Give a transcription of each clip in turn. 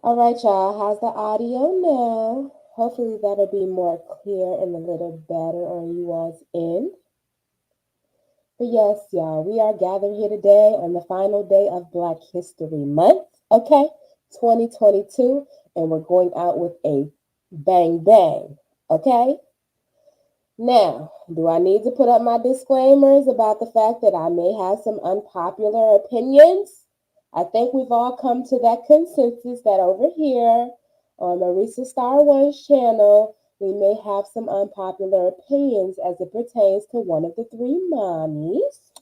All right, y'all. How's the audio now? Hopefully that'll be more clear and a little better on you all's end. But yes, y'all, we are gathered here today on the final day of Black History Month, okay? 2022, and we're going out with a bang bang, okay? Now, do I need to put up my disclaimers about the fact that I may have some unpopular opinions? I think we've all come to that consensus that over here on Marisa Star One's channel, we may have some unpopular opinions as it pertains to one of the three mommies.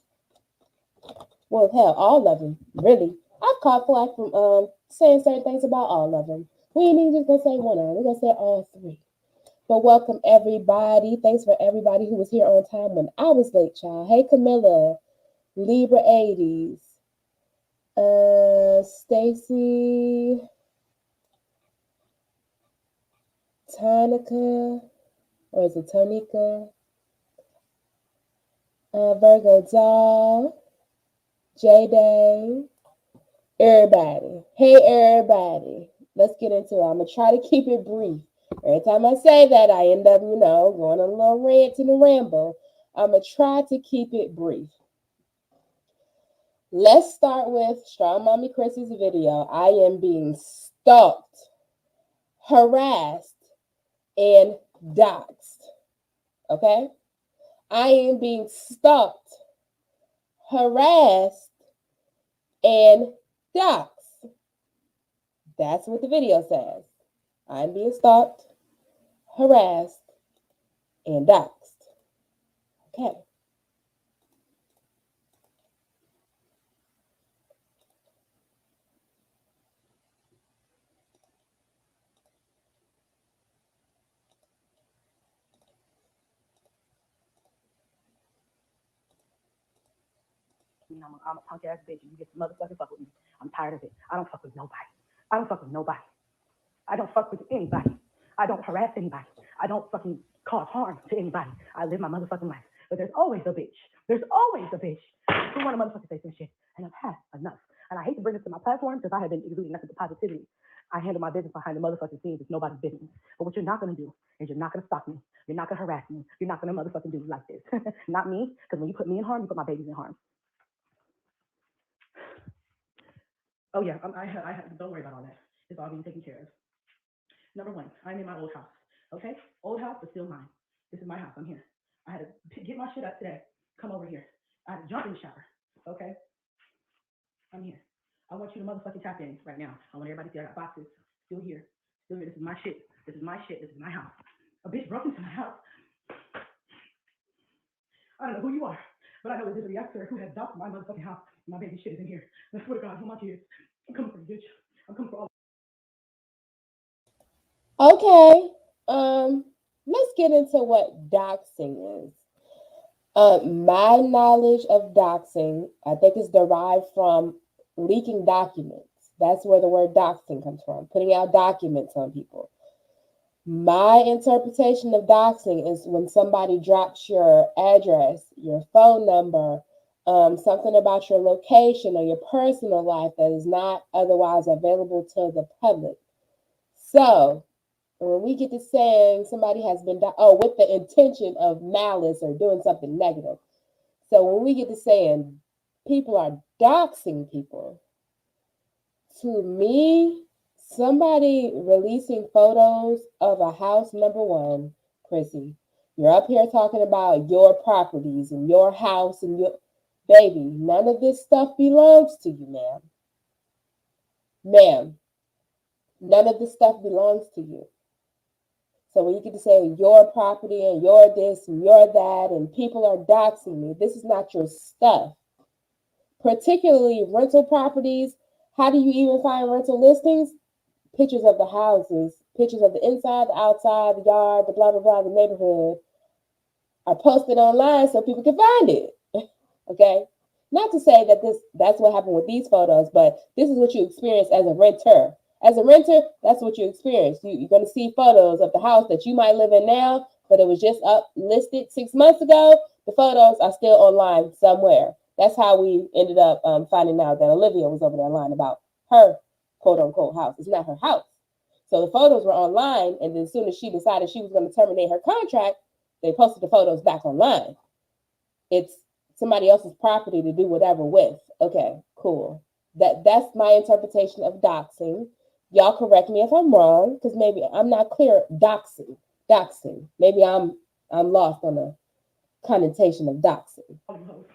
Well, hell, all of them, really. I've caught flack from saying certain things about all of them. We ain't even just gonna say one of them. We're gonna say all three. But welcome everybody. Thanks for everybody who was here on time when I was late, child. Hey Camilla, Libra 80s, Stacy, Tonica, or is it Tonika? Virgo Doll, J Day, everybody. Hey everybody. Let's get into it. I'm gonna try to keep it brief. Every time I say that, I end up, going on a little rant and a ramble. I'm gonna try to keep it brief. Let's start with Strong Mommy Chrissy's video. I am being stalked, harassed, and doxxed. Okay? I am being stalked, harassed, and doxxed. That's what the video says. I'm being stalked, harassed, and doxxed. Okay. I'm a punk ass bitch and you get to motherfucking fuck with me. I'm tired of it. I don't fuck with nobody. I don't fuck with nobody. I don't fuck with anybody. I don't harass anybody. I don't fucking cause harm to anybody. I live my motherfucking life. But there's always a bitch. There's always a bitch who want to motherfucking say some shit. And I've had enough. And I hate to bring this to my platform because I have been exuding nothing but positivity. I handle my business behind the motherfucking scenes. It's nobody's business. But what you're not going to do is you're not going to stop me. You're not going to harass me. You're not going to motherfucking do like this. Not me. Because when you put me in harm, you put my babies in harm. Oh yeah, don't worry about all that. It's all being taken care of. Number one, I'm in my old house. Okay, old house, but still mine. This is my house. I'm here. I had to get my shit up today. Come over here. I had to jump in the shower. Okay, I'm here. I want you to motherfucking tap in right now. I want everybody to see I got boxes. Still here. Still here. This is my shit. This is my shit. This is my house. A bitch broke into my house. I don't know who you are, but I know there's a reactor who has dumped my motherfucking house. My baby shit is in here. I swear to God, who my kids? I'm coming for you, bitch. I'm coming for all. Okay. Let's get into what doxing is. My knowledge of doxing, I think, is derived from leaking documents. That's where the word doxing comes from, putting out documents on people. My interpretation of doxing is when somebody drops your address, your phone number, something about your location or your personal life that is not otherwise available to the public. So, when we get to saying somebody has been, with the intention of malice or doing something negative. So, when we get to saying people are doxing people, to me, somebody releasing photos of a house, number one, Chrissy, you're up here talking about your properties and your house and your baby. None of this stuff belongs to you, ma'am. Ma'am, none of this stuff belongs to you. So when you get to say your property and your this and your that and people are doxing me, this is not your stuff. Particularly rental properties. How do you even find rental listings? Pictures of the houses, pictures of the inside, the outside, the yard, the blah, blah, blah, the neighborhood are posted online so people can find it. Okay? Not to say that that's what happened with these photos, but this is what you experience as a renter. As a renter, that's what you experience. You're going to see photos of the house that you might live in now, but it was just up listed 6 months ago. The photos are still online somewhere. That's how we ended up finding out that Olivia was over there lying about her quote unquote house. It's not her house. So the photos were online, and then as soon as she decided she was going to terminate her contract, they posted the photos back online. It's somebody else's property to do whatever with. Okay, cool. That's my interpretation of doxing. Y'all correct me if I'm wrong, because maybe I'm not clear. Doxing. Maybe I'm lost on the connotation of doxing. All you hoes.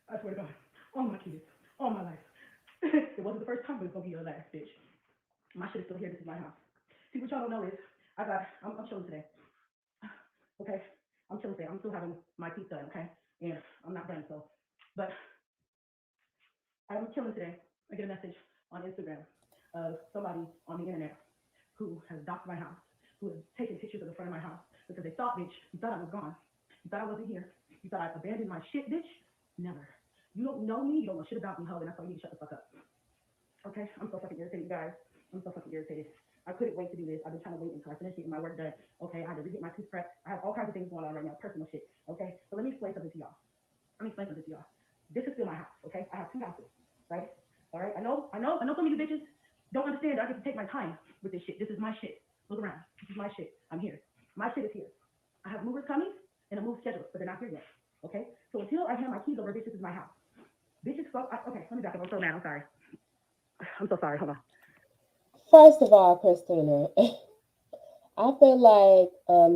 I swear to God. All my kids. All my life. It wasn't the first time, but it's gonna be your last, bitch. My shit is still here. This is my house. See, what y'all don't know is, I'm chilling today. Okay? I'm chilling today. I'm still having my teeth done, okay? And I'm not done, so. But I'm chilling today. I get a message on Instagram of somebody on the internet who has doxed my house, who has taken pictures of the front of my house because they thought, bitch, you thought I was gone. You thought I wasn't here. You thought I abandoned my shit, bitch. Never. You don't know me. You don't know shit about me, ho, and that's why you need to shut the fuck up. Okay? I'm so fucking irritated, guys. I'm so fucking irritated. I couldn't wait to do this. I've been trying to wait until I finish getting my work done. Okay? I had to reget my tooth prep. I have all kinds of things going on right now, personal shit. Okay? So let me explain something to y'all. This is still my house, okay? I have two houses, right? All right? I know some of you bitches don't understand that I get to take my time with this shit. This is my shit. Look around. This is my shit. I'm here. My shit is here. I have movers coming and a move scheduled, but they're not here yet. Okay? So until I hand my keys over, bitch, this is my house. Bitches, okay, let me back up. I'm so mad. I'm sorry. I'm so sorry. Hold on. First of all, Christina, I feel like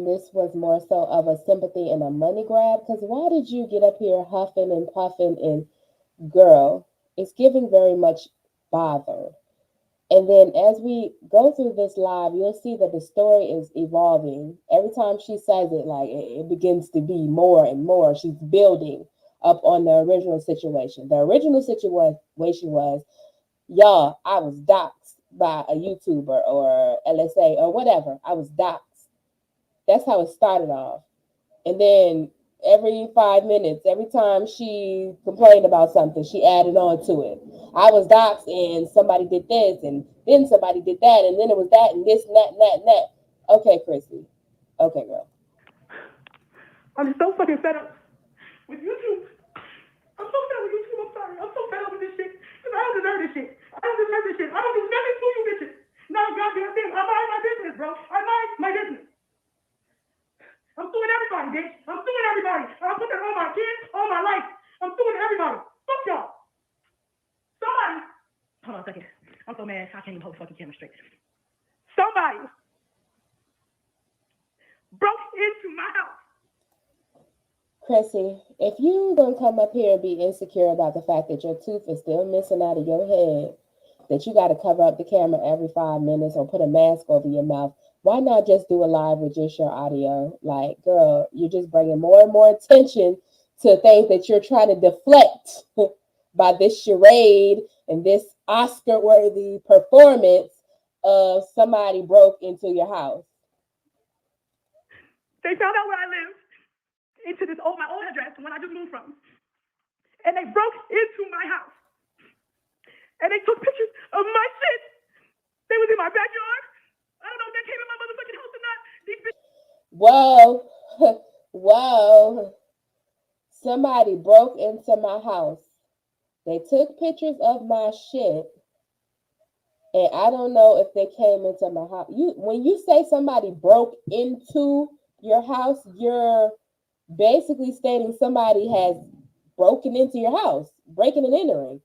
this was more so of a sympathy and a money grab. Because why did you get up here huffing and puffing and girl? It's giving very much bother. And then as we go through this live, you'll see that the story is evolving. Every time she says it, like it begins to be more and more. She's building up on the original situation. The original situation was, y'all, I was doxxed by a YouTuber or LSA or whatever. I was doxxed. That's how it started off. And then every 5 minutes, every time she complained about something, she added on to it. I was doxxed and somebody did this and then somebody did that and then it was that and this and that and that and that. Okay, Chrissy. Okay, girl. I'm just so fucking fed up with YouTube. I'm so fed up with YouTube. I'm sorry. I'm so fed up with this shit. Because I don't deserve this shit. I don't deserve this shit. I don't do nothing to you bitches. Not a goddamn thing. I mind my business, bro. I mind my business. I'm suing everybody, bitch. I'm suing everybody. I'm putting on my kids, all my life. I'm suing everybody. Fuck y'all. Somebody. Hold on a second. I'm so mad. I can't even hold the fucking camera straight. Somebody broke into my house. Chrissy, if you're going to come up here and be insecure about the fact that your tooth is still missing out of your head, that you got to cover up the camera every 5 minutes or put a mask over your mouth, why not just do a live with just your audio? Like, girl, you're just bringing more and more attention to things that you're trying to deflect by this charade and this Oscar-worthy performance of somebody broke into your house. They found out where I live into my old address, the one I just moved from, and they broke into my house, and they took pictures of my shit. They was in my backyard. I don't know if they came in my motherfucking house or not. These bitches. Whoa, whoa. Somebody broke into my house. They took pictures of my shit. And I don't know if they came into my house. When you say somebody broke into your house, you're basically stating somebody has broken into your house, breaking and entering.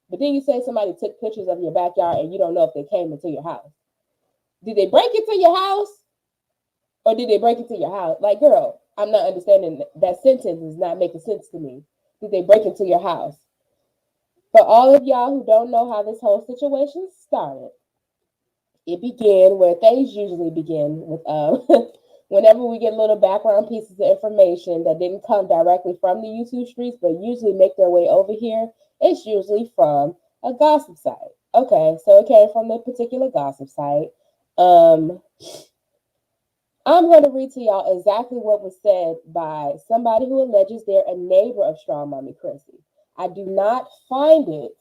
But then you say somebody took pictures of your backyard and you don't know if they came into your house. Did they break into your house? Or did they break into your house? Like, girl, I'm not understanding. That sentence is not making sense to me. Did they break into your house? For all of y'all who don't know how this whole situation started, it began where things usually begin with whenever we get little background pieces of information that didn't come directly from the YouTube streets, but usually make their way over here. It's usually from a gossip site. Okay, so it came from the particular gossip site. I'm going to read to y'all exactly what was said by somebody who alleges they're a neighbor of Strong Mommy Chrissy. I do not find it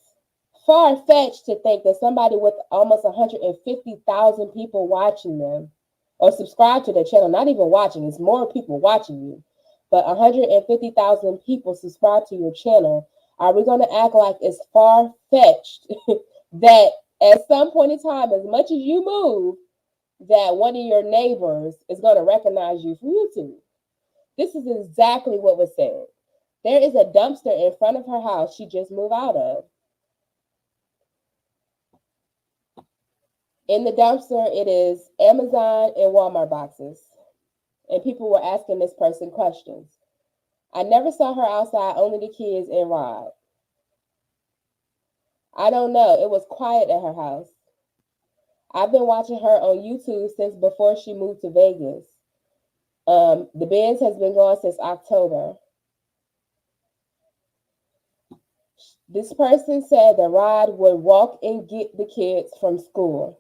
far-fetched to think that somebody with almost 150,000 people watching them or subscribe to their channel, not even watching, it's more people watching you, but 150,000 people subscribe to your channel. Are we going to act like it's far-fetched that At some point in time, as much as you move, that one of your neighbors is going to recognize you from YouTube. This is exactly what was said. There is a dumpster in front of her house she just moved out of. In the dumpster, it is Amazon and Walmart boxes. And people were asking this person questions. I never saw her outside, only the kids and Rod. I don't know. It was quiet at her house. I've been watching her on YouTube since before she moved to Vegas. The Benz has been going since October. This person said that Rod would walk and get the kids from school.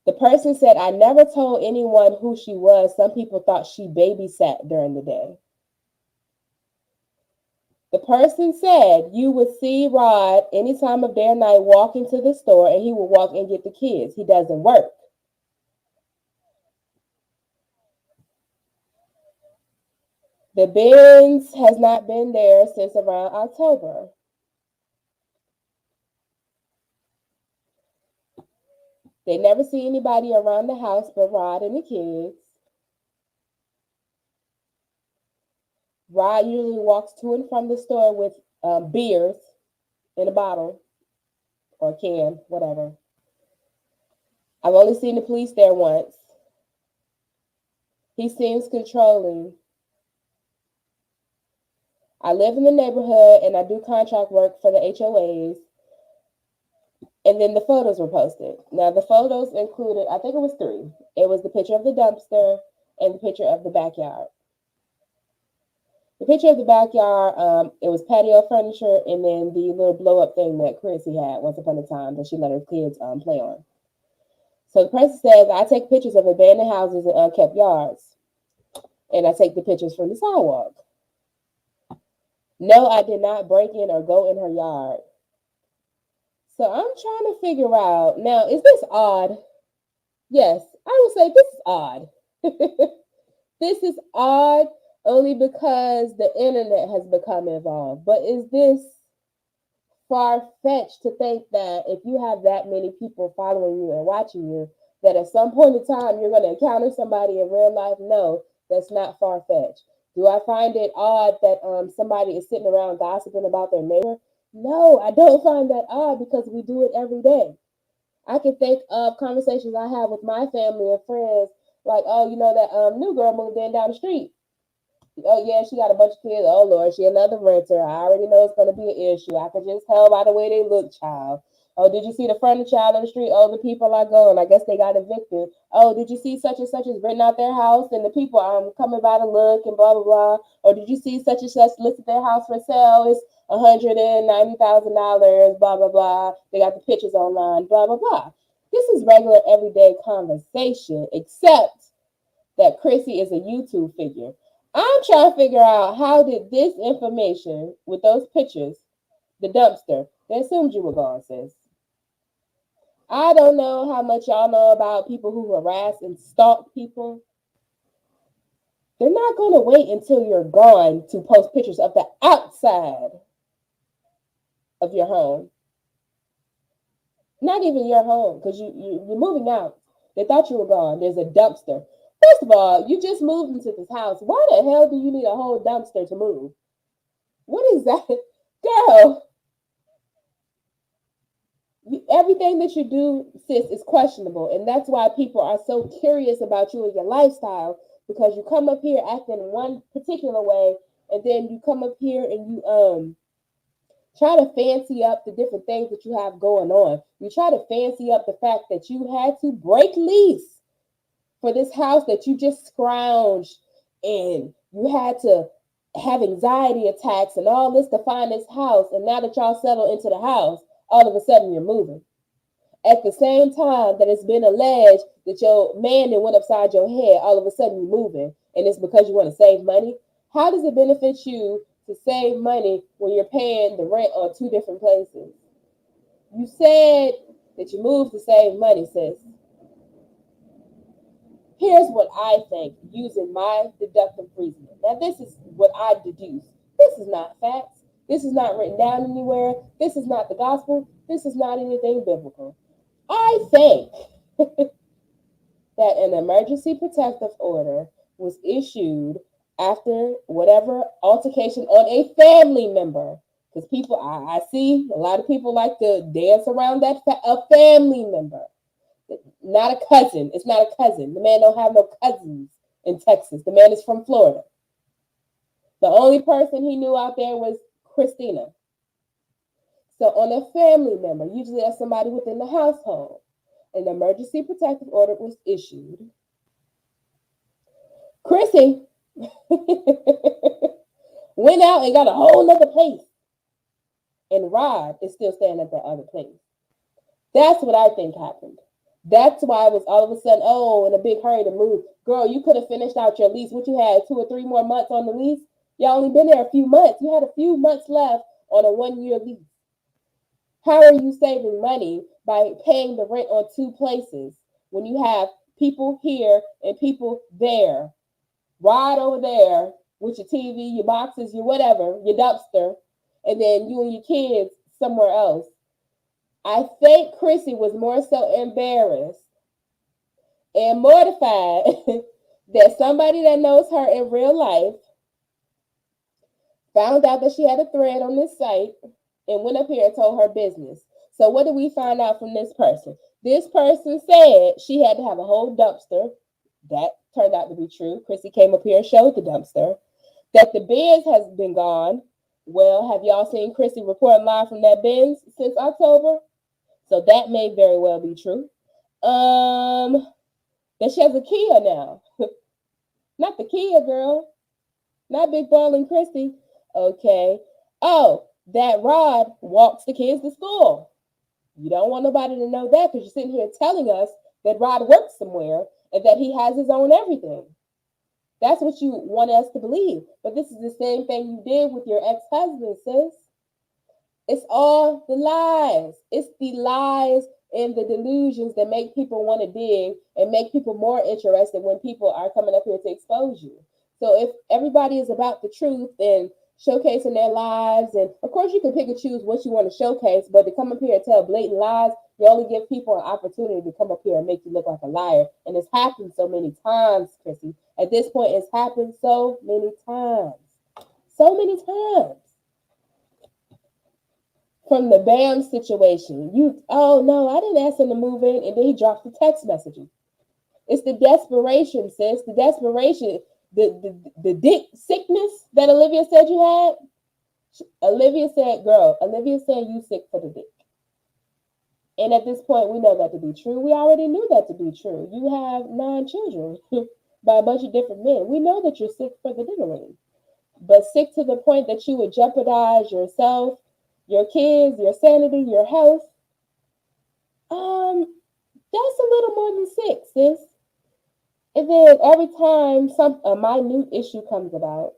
The person said, I never told anyone who she was. Some people thought she babysat during the day. The person said you would see Rod any time of day or night walking to the store and he would walk and get the kids. He doesn't work. The Benz has not been there since around October. They never see anybody around the house but Rod and the kids. Rod usually walks to and from the store with beers in a bottle or a can, whatever. I've only seen the police there once. He seems controlling. I live in the neighborhood and I do contract work for the HOAs. And then the photos were posted. Now, the photos included, I think it was three. It was the picture of the dumpster and the picture of the backyard. The picture of the backyard, it was patio furniture and then the little blow up thing that Chrissy had once upon a time that she let her kids play on. So the person says, I take pictures of abandoned houses and unkept yards. And I take the pictures from the sidewalk. No, I did not break in or go in her yard. So I'm trying to figure out now, is this odd? Yes, I would say this is odd. This is odd only because the internet has become involved. But is this far-fetched to think that if you have that many people following you and watching you, that at some point in time you're going to encounter somebody in real life? No, that's not far-fetched. Do I find it odd that somebody is sitting around gossiping about their neighbor? No, I don't find that odd because we do it every day. I can think of conversations I have with my family and friends, like, oh, you know that new girl moved in down the street. Oh yeah, she got a bunch of kids. Oh Lord, she another renter. I already know it's gonna be an issue. I can just tell by the way they look, child. Oh, did you see the furniture out on the street? Oh, the people are gone. I guess they got evicted. Oh, did you see such and such is renting out their house and the people coming by to look and blah blah blah? Or did you see such and such listed their house for sale? It's $190,000. Blah blah blah. They got the pictures online. Blah blah blah. This is regular everyday conversation, except that Chrissy is a YouTube figure. I'm trying to figure out how did this information with those pictures, the dumpster, they assumed you were gone, sis. I don't know how much y'all know about people who harass and stalk people. They're not going to wait until you're gone to post pictures of the outside of your home. Not even your home, because you're moving out. They thought you were gone. There's a dumpster. First of all, you just moved into this house. Why the hell do you need a whole dumpster to move? What is that? Girl, everything that you do, sis, is questionable. And that's why people are so curious about you and your lifestyle, because you come up here acting one particular way, and then you come up here and you try to fancy up the different things that you have going on. You try to fancy up the fact that you had to break lease for this house that you just scrounged in. You had to have anxiety attacks and all this to find this house. And now that y'all settle into the house, all of a sudden you're moving. At the same time that it's been alleged that your man that went upside your head, all of a sudden you're moving. And it's because you want to save money. How does it benefit you to save money when you're paying the rent on two different places? You said that you moved to save money, sis. Here's what I think using my deductive reasoning. Now, this is what I deduce. This is not facts. This is not written down anywhere. This is not the gospel. This is not anything biblical. I think that an emergency protective order was issued after whatever altercation on a family member. Because people, I see a lot of people like to dance around that a family member, not a cousin. It's not a cousin. The man don't have no cousins in Texas. The man is from Florida. The only person he knew out there was Christina. So on a family member, usually that's somebody within the household, an emergency protective order was issued. Chrissy went out and got a whole nother place, and Rod is still staying at that other place. That's what I think happened. That's why it was all of a sudden, oh, in a big hurry to move. Girl, you could have finished out your lease. What you had, 2 or 3 more months on the lease? You only been there a few months. You had a few months left on a 1-year lease. How are you saving money by paying the rent on 2 places when you have people here and people there? Ride over there with your TV, your boxes, your whatever, your dumpster, and then you and your kids somewhere else. I think Chrissy was more so embarrassed and mortified that somebody that knows her in real life found out that she had a thread on this site and went up here and told her business. So what did we find out from this person? This person said she had to have a whole dumpster. That turned out to be true. Chrissy came up here and showed the dumpster. That the Benz has been gone. Well, have y'all seen Chrissy report live from that Benz since October? So that may very well be true. That she has a Kia now. Not the Kia girl. Not Big Balling Chrissy. Okay. Oh, that Rod walks the kids to school. You don't want nobody to know that because you're sitting here telling us that Rod works somewhere and that he has his own everything. That's what you want us to believe. But this is the same thing you did with your ex-husband, sis. It's all the lies. It's the lies and the delusions that make people want to dig and make people more interested when people are coming up here to expose you. So if everybody is about the truth and showcasing their lives, and of course you can pick and choose what you want to showcase, but to come up here and tell blatant lies, you only give people an opportunity to come up here and make you look like a liar. And it's happened so many times, Chrissy. At this point, it's happened so many times. So many times. From the Bam situation, oh no, I didn't ask him to move in, and then he dropped the text messaging. It's the desperation, sis. The desperation, the dick sickness that Olivia said you had. Olivia said you sick for the dick. And at this point, we know that to be true. We already knew that to be true. You have 9 children by a bunch of different men. We know that you're sick for the diddling. But sick to the point that you would jeopardize yourself, your kids, your sanity, your health. That's a little more than sick, sis. And then every time a minute issue comes about,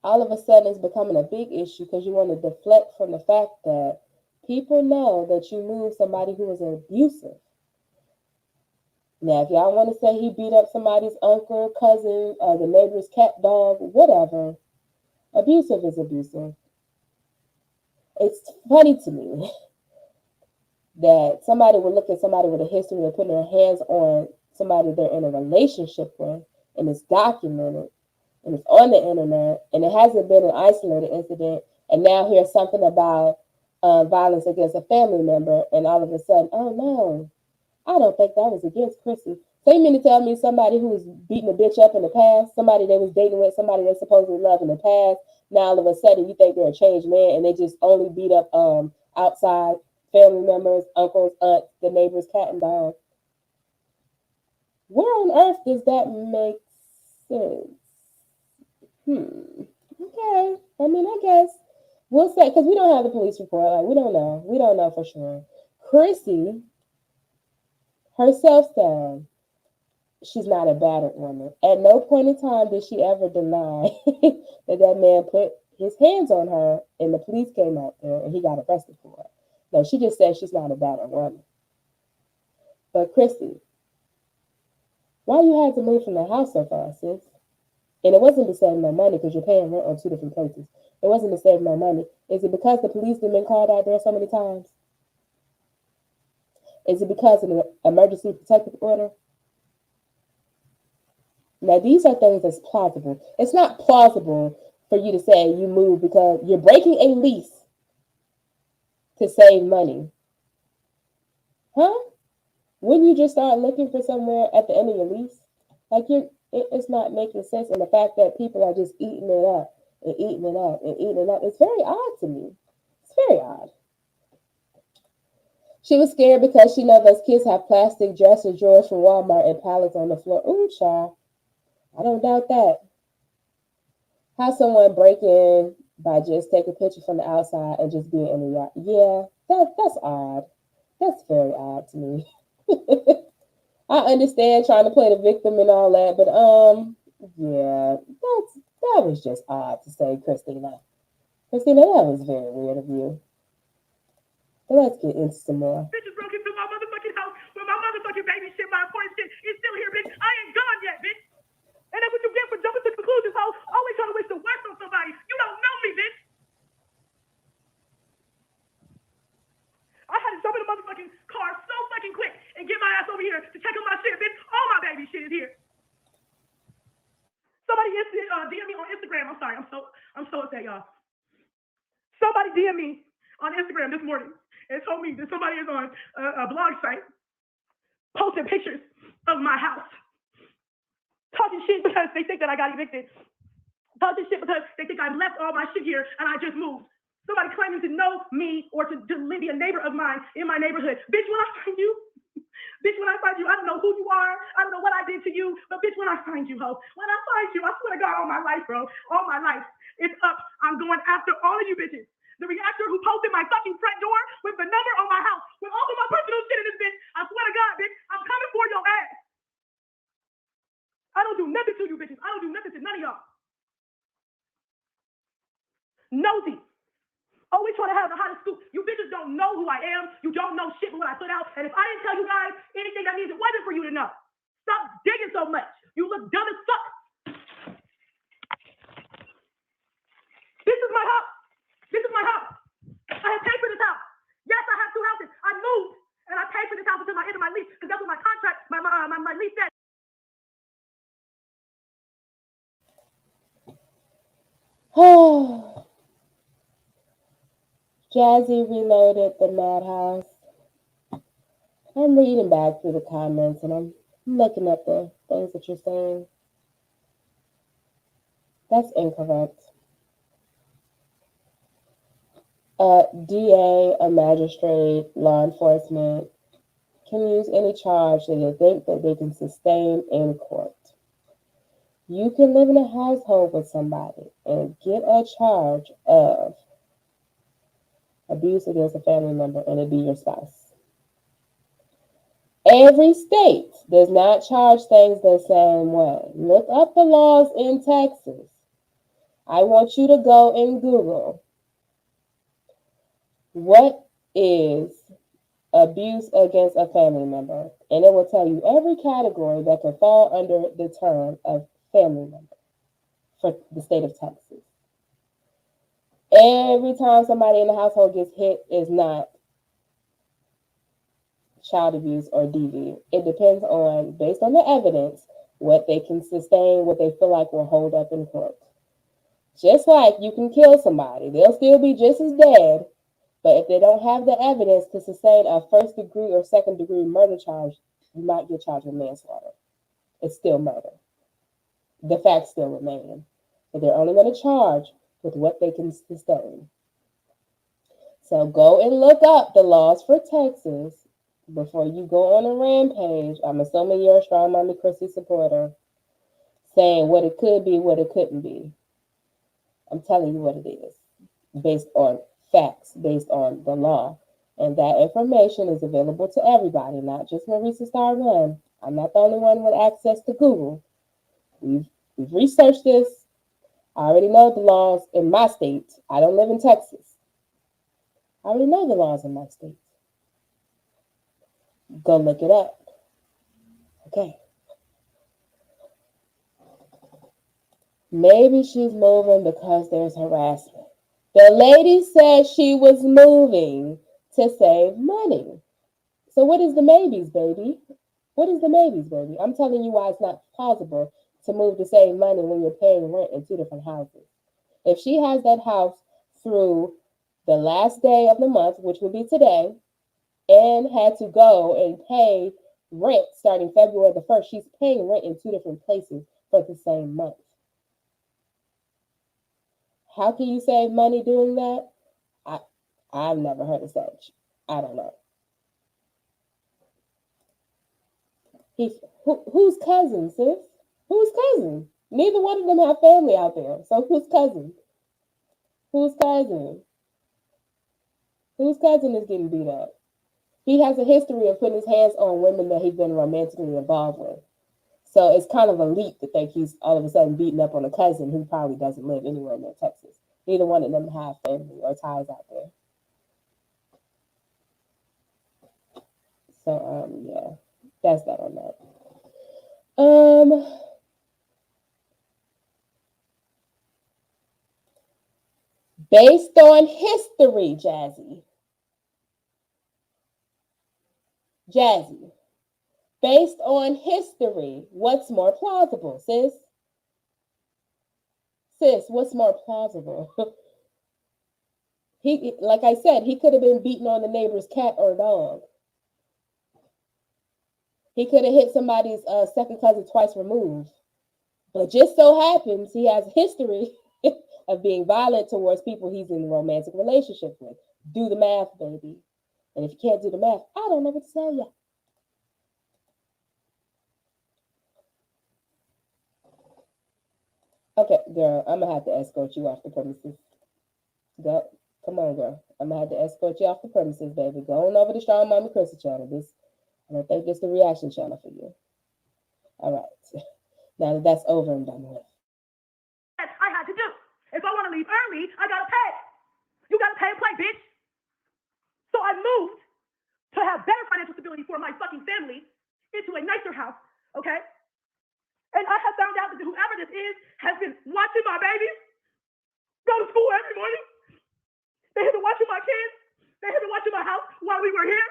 all of a sudden it's becoming a big issue because you want to deflect from the fact that people know that you moved somebody who was abusive. Now, if y'all want to say he beat up somebody's uncle, cousin, the neighbor's cat, dog, whatever, abusive is abusive. It's funny to me that somebody would look at somebody with a history of putting their hands on somebody they're in a relationship with, and it's documented, and it's on the internet, and it hasn't been an isolated incident, and now here's something about violence against a family member, and all of a sudden, oh no, I don't think that was against Chrissy. So you mean to tell me somebody who was beating a bitch up in the past, somebody they was dating with, somebody they supposedly loved in the past, now all of a sudden you think they're a changed man and they just only beat up outside family members, uncles, aunts, the neighbor's cat and dog? Where on earth does that make sense? Okay. I mean, I guess we'll say, because we don't have the police report. Like, we don't know. We don't know for sure. Chrissy herself said she's not a battered woman. At no point in time did she ever deny that man put his hands on her and the police came out there and he got arrested for it. No, she just said she's not a battered woman. But Chrissy, why you had to move from the house so fast, sis? And it wasn't to save no money because you're paying rent on two different places. It wasn't to save no money. Is it because the police have been called out there so many times? Is it because of an emergency protective order? Now, these are things that's plausible. It's not plausible for you to say you move because you're breaking a lease to save money. Huh? Wouldn't you just start looking for somewhere at the end of your lease? Like it's not making sense. And the fact that people are just eating it up and eating it up and eating it up, it's very odd to me. It's very odd. She was scared because she knows those kids have plastic dresser drawers from Walmart and pallets on the floor. Ooh, child. I don't doubt that. How someone break in by just taking a picture from the outside and just being in the yard. Yeah, that's odd. That's very odd to me. I understand trying to play the victim and all that, but yeah, that was just odd to say, Christina. Christina, that was very weird of you. But let's get into some more. Bitches broke into my motherfucking house where my motherfucking baby shit, my important shit is still here, bitch. I ain't gone yet, bitch. And that's what you get for jumping to conclusions, ho. Always trying to wish the worst on somebody. You don't know me, bitch. I had to jump in the motherfucking car so fucking quick and get my ass over here to check on my shit, bitch. All my baby shit is here. Somebody DM me on Instagram. I'm sorry. I'm so upset, y'all. Somebody DM me on Instagram this morning and told me that somebody is on a blog site posting pictures of my house, talking shit because they think that I got evicted, talking shit because they think I left all my shit here and I just moved. Somebody claiming to know me or to be a neighbor of mine in my neighborhood. Bitch, when I find you, bitch, when I find you, I don't know who you are. I don't know what I did to you, but bitch, when I find you, ho, when I find you, I swear to God, all my life, bro, all my life, it's up. I'm going after all of you bitches. The reactor who posted my fucking front door with the number on my house, with all of my personal shit in this bitch, I swear to God, bitch, I'm coming for your ass. I don't do nothing to you bitches. I don't do nothing to none of y'all. Nosy. Always trying to have the hottest scoop. You bitches don't know who I am. You don't know shit but what I put out. And if I didn't tell you guys anything that means it wasn't for you to know. Stop digging so much. You look dumb as fuck. This is my house. This is my house. I have paid for this house. Yes, I have two houses. I moved and I paid for this house until my end of my lease because that's what my contract, my lease said. Oh, Jazzy reloaded the madhouse. I'm reading back through the comments and I'm looking at the things that you're saying. That's incorrect. A DA, a magistrate, law enforcement can use any charge that they think that they can sustain in court. You can live in a household with somebody and get a charge of abuse against a family member and it be your spouse. Every state does not charge things the same way. Look up the laws in Texas. I want you to go and Google what is abuse against a family member, and it will tell you every category that can fall under the term of family member for the state of Texas. Every time somebody in the household gets hit is not child abuse or DV. It depends on, based on the evidence, what they can sustain, what they feel like will hold up in court. Just like you can kill somebody, they'll still be just as dead, but if they don't have the evidence to sustain a first degree or second degree murder charge, you might get charged with manslaughter. It's still murder. The facts still remain. But they're only going to charge with what they can sustain. So go and look up the laws for Texas before you go on a rampage. I'm assuming you're a strong Mommy Chrissy supporter, saying what it could be, what it couldn't be. I'm telling you what it is, based on facts, based on the law. And that information is available to everybody, not just Marisa Star One. I'm not the only one with access to Google. We've researched this. I already know the laws in my state. I don't live in Texas. I already know the laws in my state. Go look it up. Okay. Maybe she's moving because there's harassment. The lady said she was moving to save money. So what is the maybes, baby? What is the maybes, baby? I'm telling you why it's not plausible to move to save money when you're paying rent in two different houses. If she has that house through the last day of the month, which would be today, and had to go and pay rent starting February the 1st, she's paying rent in two different places for the same month. How can you save money doing that? I I've never heard of such. I don't know. He's whose cousin, sis? Whose cousin? Neither one of them have family out there. So whose cousin? Whose cousin? Whose cousin is getting beat up? He has a history of putting his hands on women that he's been romantically involved with. So it's kind of a leap to think he's all of a sudden beating up on a cousin who probably doesn't live anywhere near Texas. Neither one of them have family or ties out there. So yeah, that's that on that. Um, based on history, Jazzy. Based on history, what's more plausible, sis? Sis, what's more plausible? He, like I said, he could have been beating on the neighbor's cat or dog. He could have hit somebody's second cousin twice removed. But just so happens he has a history of being violent towards people he's in romantic relationships with. Do the math, baby. And if you can't do the math, I don't know what to tell you. Okay, girl, I'm gonna have to escort you off the premises. Go, come on, girl. I'm gonna have to escort you off the premises, baby. Go on over to Strong Mommy Chrissy channel. This, I don't think this is the reaction channel for you. All right. Now that that's over and done with. I had to do. If I want to leave early, I gotta pay. You gotta pay and play, bitch. So I moved to have better financial stability for my fucking family into a nicer house, okay? And I have found out that whoever this is has been watching my babies go to school every morning. They have been watching my kids. They have been watching my house while we were here.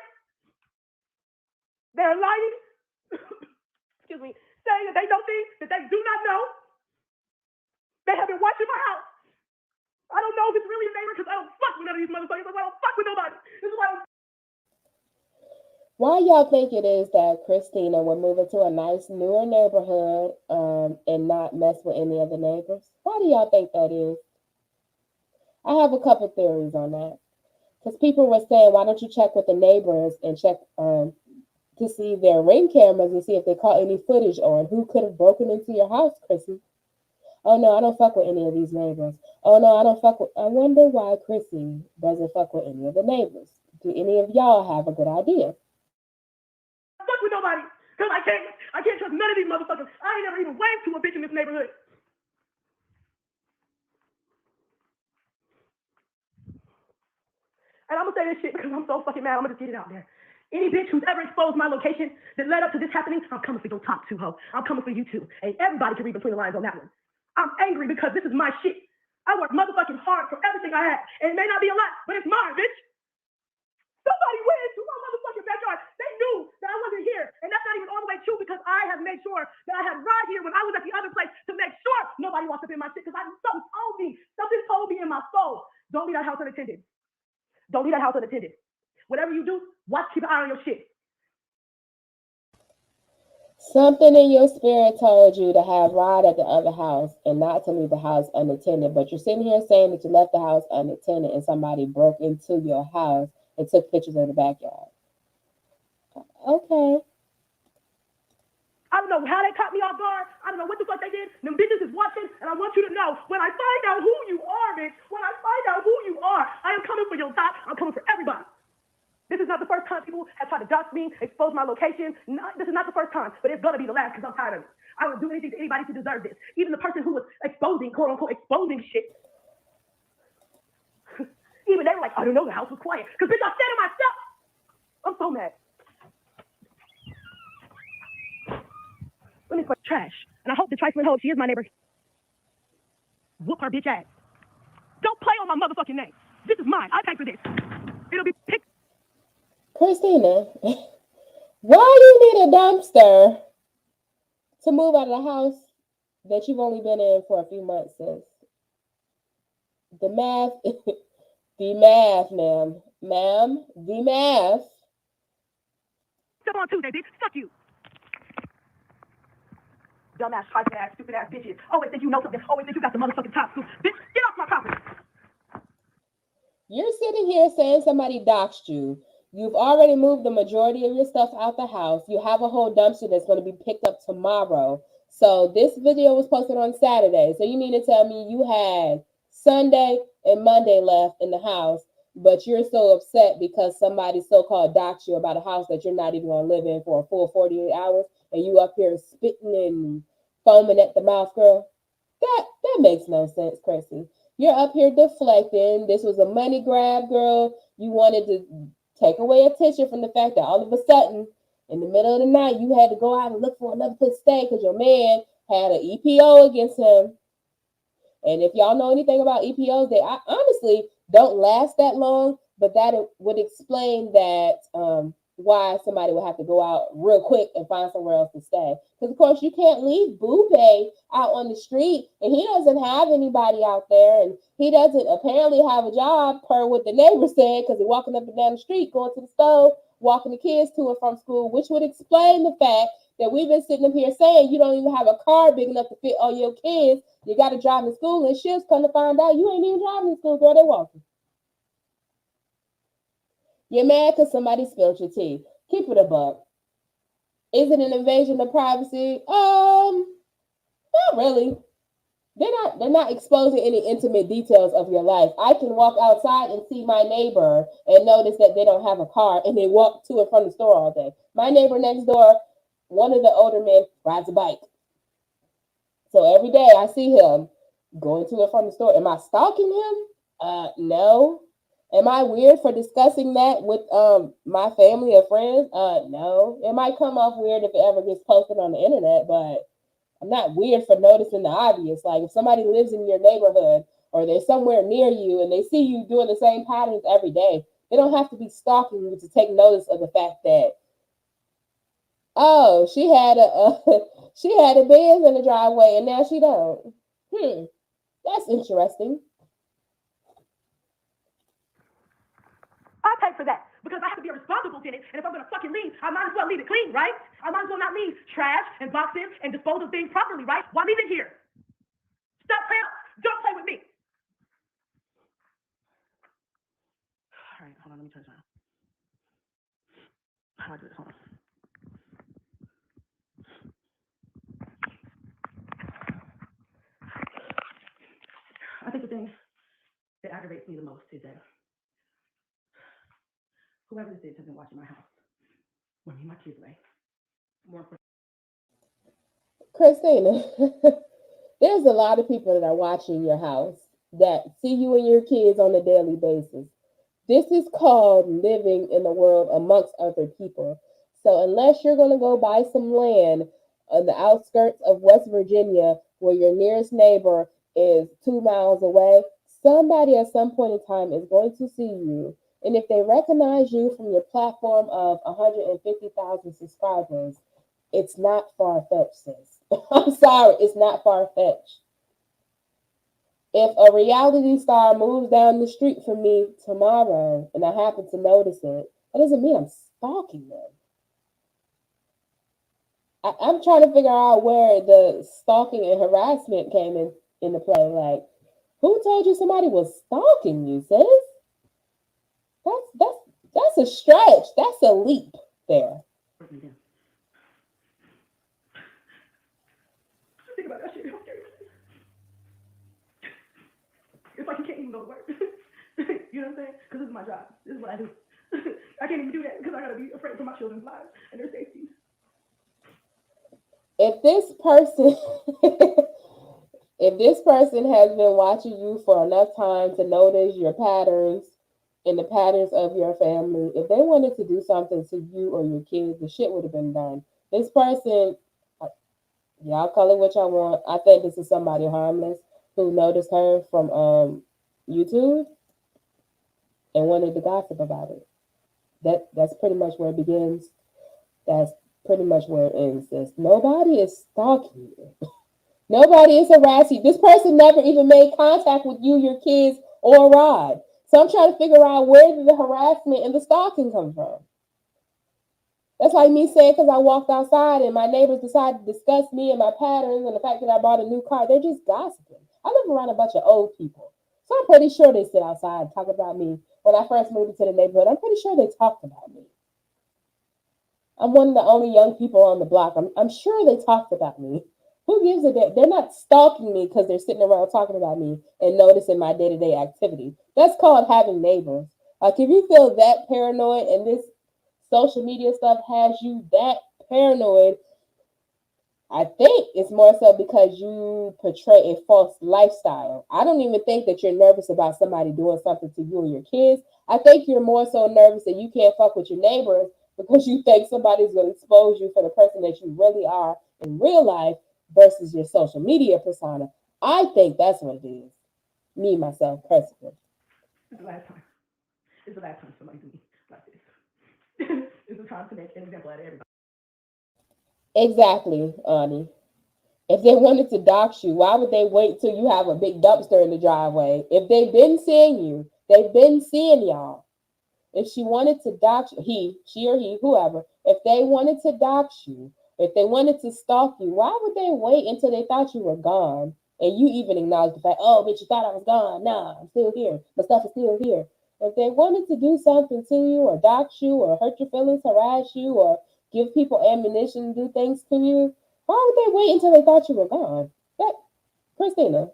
They're lying, excuse me, saying that they know things that they do not know. They have been watching my house. I don't know if it's really a neighbor because I don't fuck with none of these motherfuckers. I don't fuck with nobody. This is why I don't. Why y'all think it is that Christina would move into a nice newer neighborhood and not mess with any of the neighbors? Why do y'all think that is? I have a couple theories on that. Because people were saying, why don't you check with the neighbors and check to see their ring cameras and see if they caught any footage on who could have broken into your house, Chrissy? Oh no, I don't fuck with any of these neighbors. Oh no, I don't fuck with. I wonder why Chrissy doesn't fuck with any of the neighbors. Do any of y'all have a good idea? Fuck with nobody because I can't trust none of these motherfuckers. I ain't never even waved to a bitch in this neighborhood. And I'm gonna say this shit because I'm so fucking mad. I'm gonna just get it out there. Any bitch who's ever exposed my location that led up to this happening, I'm coming for your top two, ho. I'm coming for you too. And everybody can read between the lines on that one. I'm angry because this is my shit. I worked motherfucking hard for everything I had. And it may not be a lot, but it's mine, bitch. Somebody went into my motherfucking backyard. They knew that I wasn't here. And that's not even all the way true because I have made sure that I had Rod here when I was at the other place to make sure nobody walked up in my shit because something told me. Something told me in my soul. Don't leave that house unattended. Don't leave that house unattended. Whatever you do, watch, keep an eye on your shit. Something in your spirit told you to have Rod at the other house and not to leave the house unattended, but you're sitting here saying that you left the house unattended and somebody broke into your house and took pictures of the backyard. Okay. I don't know how they caught me off guard. I don't know what the fuck they did. Them bitches is watching, and I want you to know, when I find out who you are, bitch, when I find out who you are, I am coming for your top. I'm coming for everybody. This is not the first time people have tried to dox me, expose my location. This is not the first time, but it's going to be the last because I'm tired of it. I would do anything to anybody to deserve this. Even the person who was exposing, quote unquote, exposing shit. Even they were like, I don't know, the house was quiet. Because, bitch, I said it myself. I'm so mad. Let me put trash. And I hope the trifling hoe, she is my neighbor. whoop her bitch ass. Don't play on my motherfucking name. This is mine. I pay for this. It'll be picked. Christina, why do you need a dumpster to move out of the house that you've only been in for a few months, sis? The math, the math, ma'am, the math. Step on Tuesday, bitch. Fuck you. Dumbass, trifling ass, stupid ass bitches. Always think you know something. Always think you got the motherfucking top scoop. Bitch, get off my property. You're sitting here saying somebody doxed you. You've already moved the majority of your stuff out the house. You have a whole dumpster that's going to be picked up tomorrow. So this video was posted on Saturday. So you need to tell me you had Sunday and Monday left in the house, but you're so upset because somebody so-called doxed you about a house that you're not even going to live in for a full 48 hours, and you up here spitting and foaming at the mouth, girl. That makes no sense, Chrissy. You're up here deflecting. This was a money grab, girl. You wanted to take away attention from the fact that all of a sudden, in the middle of the night, you had to go out and look for another place to stay because your man had an EPO against him. And if y'all know anything about EPOs, they honestly don't last that long, but that would explain that why somebody would have to go out real quick and find somewhere else to stay. Because, of course, you can't leave Boopay out on the street, and he doesn't have anybody out there, and he doesn't apparently have a job, per what the neighbor said, because he's walking up and down the street, going to the store, walking the kids to and from school, which would explain the fact that we've been sitting up here saying you don't even have a car big enough to fit all your kids. You got to drive to school, and shit's come to find out you ain't even driving to school, girl. They walking. You're mad because somebody spilled your tea. Keep it a buck. Is it an invasion of privacy? Not really. They're not exposing any intimate details of your life. I can walk outside and see my neighbor and notice that they don't have a car and they walk to and from the store all day. My neighbor next door, one of the older men, rides a bike. So every day I see him going to and from the store. Am I stalking him? No. Am I weird for discussing that with my family or friends? No. It might come off weird if it ever gets posted on the internet, but I'm not weird for noticing the obvious. Like if somebody lives in your neighborhood or they're somewhere near you and they see you doing the same patterns every day, they don't have to be stalking you to take notice of the fact that, oh, she had a she had a Benz in the driveway and now she don't. That's interesting. I pay for that because I have to be a responsible tenant, and if I'm gonna fucking leave, I might as well leave it clean, right? I might as well not leave trash and boxes and dispose of things properly, right? Why leave it here? Stop playing. Don't play with me. All right, hold on. Let me turn this on. How do I do this? Hold on. I think the thing that aggravates me the most is that whoever this is has been watching my house when me and my kids lay. More important. Christina, there's a lot of people that are watching your house that see you and your kids on a daily basis. This is called living in the world amongst other people. So unless you're going to go buy some land on the outskirts of West Virginia where your nearest neighbor is 2 miles away, somebody at some point in time is going to see you. And if they recognize you from your platform of 150,000 subscribers, it's not far-fetched, sis. I'm sorry, it's not far-fetched. If a reality star moves down the street from me tomorrow and I happen to notice it, that doesn't mean I'm stalking them. I'm trying to figure out where the stalking and harassment came into play. Like, who told you somebody was stalking you, sis? That's a stretch. That's a leap there. Think about that shit. It's like you can't even go to work. You know what I'm saying? Because this is my job. This is what I do. I can't even do that because I gotta be afraid for my children's lives and their safety. If this person if this person has been watching you for enough time to notice your patterns and the patterns of your family, if they wanted to do something to you or your kids, the shit would have been done. This person, y'all call it what y'all want. I think this is somebody harmless. who noticed her from YouTube and wanted to gossip about it. That's pretty much where it begins. That's pretty much where it ends. Sis. Nobody is stalking you. Nobody is harassing you. This person never even made contact with you, your kids, or Rod. So I'm trying to figure out where did the harassment and the stalking come from. That's like me saying because I walked outside and my neighbors decided to discuss me and my patterns and the fact that I bought a new car. They're just gossiping. I live around a bunch of old people. So I'm pretty sure they sit outside and talk about me. When I first moved into the neighborhood, I'm pretty sure they talked about me. I'm one of the only young people on the block. I'm sure they talked about me. Who gives a damn? They're not stalking me because they're sitting around talking about me and noticing my day to day activity. That's called having neighbors. Like, if you feel that paranoid and this social media stuff has you that paranoid, I think it's more so because you portray a false lifestyle. I don't even think that you're nervous about somebody doing something to you or your kids. I think you're more so nervous that you can't fuck with your neighbors because you think somebody's going to expose you for the person that you really are in real life versus your social media persona. I think that's what it is. Me, myself, personally. It's the last time. It's the last time somebody do me like this. It's the time to make an example out of everybody. Exactly, Ani. If they wanted to dox you, why would they wait till you have a big dumpster in the driveway? If they've been seeing you, they've been seeing y'all. If she wanted to dox you, she or he, whoever, if they wanted to dox you, if they wanted to stalk you, why would they wait until they thought you were gone? And you even acknowledge the fact, oh, bitch, you thought I was gone. Nah, I'm still here. My stuff is still here. If they wanted to do something to you or dox you or hurt your feelings, harass you or give people ammunition to do things to you, why would they wait until they thought you were gone? That, Christina.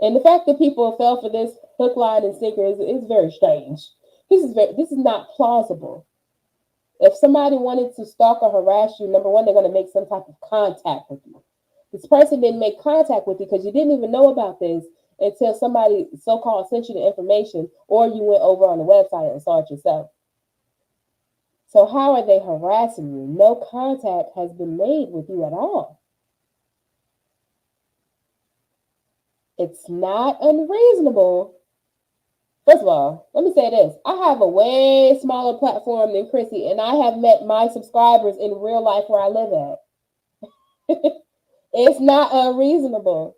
And the fact that people fell for this hook, line, and sinker is very strange. This is not plausible. If somebody wanted to stalk or harass you, number one, they're going to make some type of contact with you. This person didn't make contact with you because you didn't even know about this until somebody so-called sent you the information or you went over on the website and saw it yourself. So how are they harassing you? No contact has been made with you at all. It's not unreasonable. First of all, let me say this. I have a way smaller platform than Chrissy, and I have met my subscribers in real life where I live at. It's not unreasonable.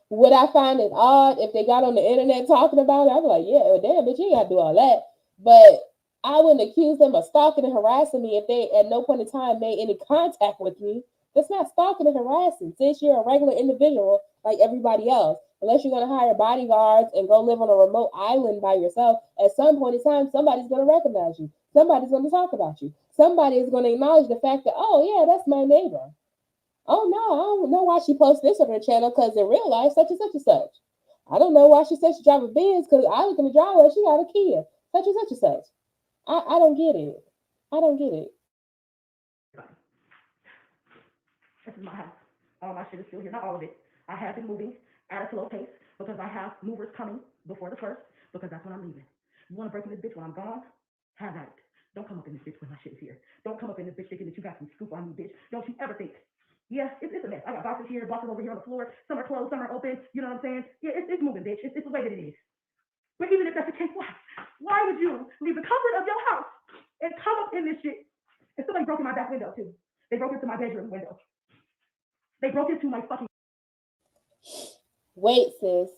Would I find it odd if they got on the internet talking about it? I'd be like, yeah, well, damn, bitch, you ain't got to do all that. But I wouldn't accuse them of stalking and harassing me if they at no point in time made any contact with me. That's not stalking and harassing since you're a regular individual like everybody else. Unless you're going to hire bodyguards and go live on a remote island by yourself, at some point in time, somebody's going to recognize you. Somebody's going to talk about you. Somebody is going to acknowledge the fact that, oh, yeah, that's my neighbor. Oh no, I don't know why she posts this on her channel because in real life, such and such and such. I don't know why she says she drive a Benz because I look in the driveway, she got a Kia, such and such and such. I don't get it. I don't get it. This is my house. All my shit is still here. Not all of it. I have been moving at a slow pace because I have movers coming before the first because that's when I'm leaving. You want to break in this bitch when I'm gone? Have at it. Don't come up in this bitch when my shit is here. Don't come up in this bitch thinking that you got some scoop on me, bitch. Don't you ever think. Yeah, it's a mess. I got boxes here, boxes over here on the floor. Some are closed, some are open. You know what I'm saying? Yeah, it's moving, bitch. It's the way that it is. But even if that's the case, why would you leave the comfort of your house and come up in this shit? And somebody broke in my back window too. They broke into my bedroom window. They broke into my fucking. Wait, sis.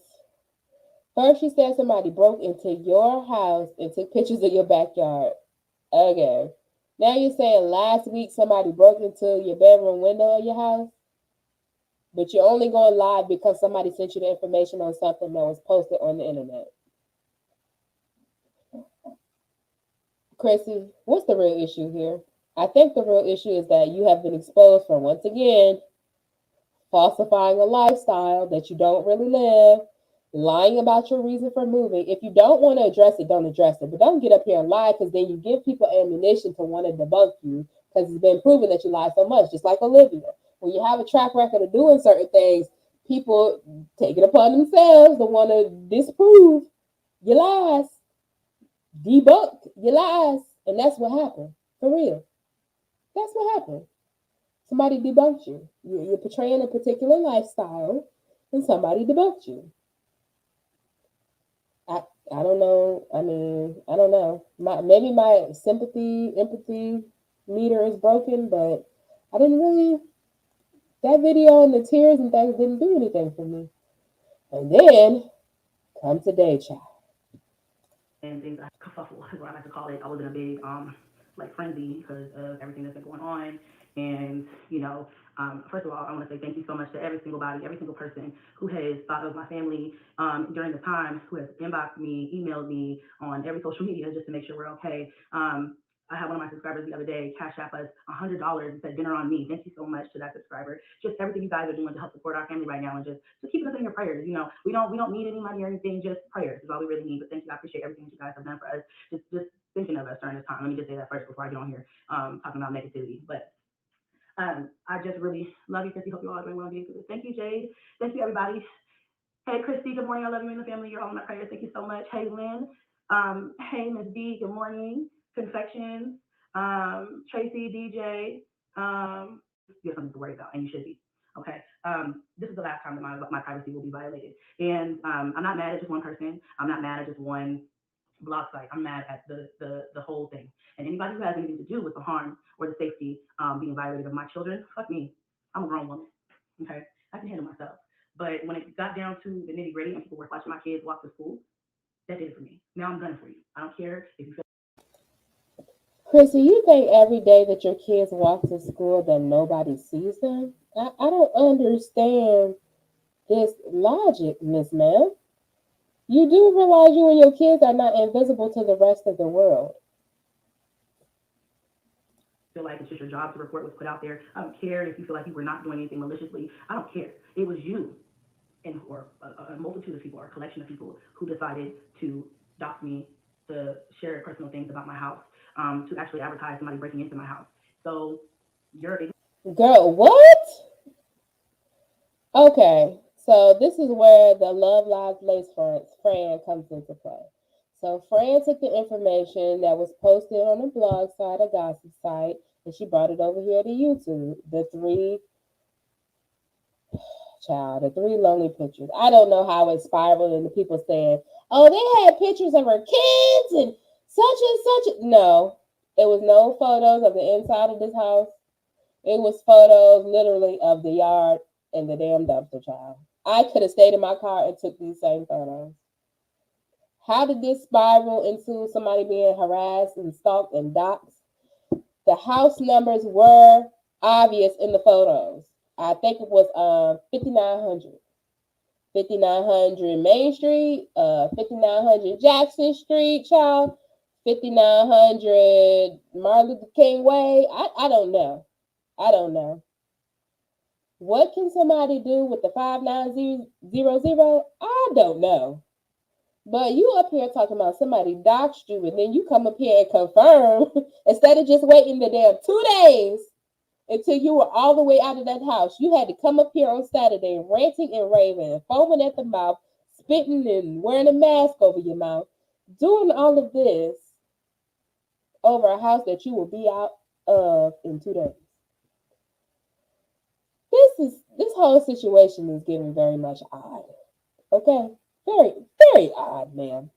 First, you said somebody broke into your house and took pictures of your backyard. Okay. Now you're saying last week somebody broke into your bedroom window of your house, but you're only going live because somebody sent you the information on something that was posted on the internet. Chrissy, what's the real issue here? I think the real issue is that you have been exposed for, once again, falsifying a lifestyle that you don't really live, lying about your reason for moving. If you don't want to address it, don't address it. But don't get up here and lie because then you give people ammunition to want to debunk you because it's been proven that you lie so much, just like Olivia. When you have a track record of doing certain things, people take it upon themselves to want to disprove your lies, debunk your lies. And that's what happened. For real. That's what happened. Somebody debunked you. You're portraying a particular lifestyle, and somebody debunked you. I I don't know. I mean, I don't know. Maybe my sympathy, empathy meter is broken, but I didn't really. That video and the tears and things didn't do anything for me. And then come today, child. and things I kerfuffle is what I like to call it. I was in a big like frenzy because of everything that's been going on. And first of all, I want to say thank you so much to every single body, every single person who has thought of my family during the time, who has inboxed me, emailed me on every social media just to make sure we're okay. I had one of my subscribers the other day cash app us $100 and said dinner on me. Thank you so much to that subscriber. Just everything you guys are doing to help support our family right now, and just keeping us in your prayers. We don't need any money or anything, just prayers is all we really need. But thank you, I appreciate everything that you guys have done for us. Just thinking of us during this time. Let me just say that first before I get on here talking about negativity. But I just really love you, Chrissy. Hope you all are doing well. Thank you, Jade. Thank you, everybody. Hey, Christy, good morning. I love you and the family. You're all in my prayers. Thank you so much. Hey, Lynn. Hey, Miss B. Good morning. Confections. Tracy, DJ. You have something to worry about, and you should be. Okay. This is the last time that my privacy will be violated. And I'm not mad at just one person. I'm not mad at just one blog site. I'm mad at the whole thing. And anybody who has anything to do with the harm or the safety being violated of my children, fuck me. I'm a grown woman. Okay. I can handle myself. But when it got down to the nitty gritty and people were watching my kids walk to school, that did it for me. Now I'm done for you. I don't care if you feel. Chrissy, you think every day that your kids walk to school that nobody sees them? I don't understand this logic, Miss Ma'am. You do realize you and your kids are not invisible to the rest of the world. Feel like it's just your job to report what's put out there. I don't care if you feel like you were not doing anything maliciously. I don't care. It was you and or a multitude of people or a collection of people who decided to dox me, to share personal things about my house, to actually advertise somebody breaking into my house. So you're Girl, what? Okay, so this is where the Love Lives Lace Fran comes into play. So Fran took the information that was posted on a blog site, a gossip site, and she brought it over here to YouTube. The three lonely pictures. I don't know how it spiraled into people saying, "Oh, they had pictures of her kids and such and such." No, it was no photos of the inside of this house. It was photos literally of the yard and the damn dumpster, child. I could have stayed in my car and took these same photos. How did this spiral into somebody being harassed and stalked and doxxed? The house numbers were obvious in the photos. I think it was 5900. 5900 Main Street, 5900 Jackson Street, child, 5900 Martin Luther King Way. I don't know. I don't know. What can somebody do with the 5900? I don't know. But you up here talking about somebody doxed you, and then you come up here and confirm instead of just waiting the damn 2 days until you were all the way out of that house. You had to come up here on Saturday ranting and raving, and foaming at the mouth, spitting and wearing a mask over your mouth, doing all of this over a house that you will be out of in 2 days. This whole situation is getting very much odd. Okay, very very odd, ma'am.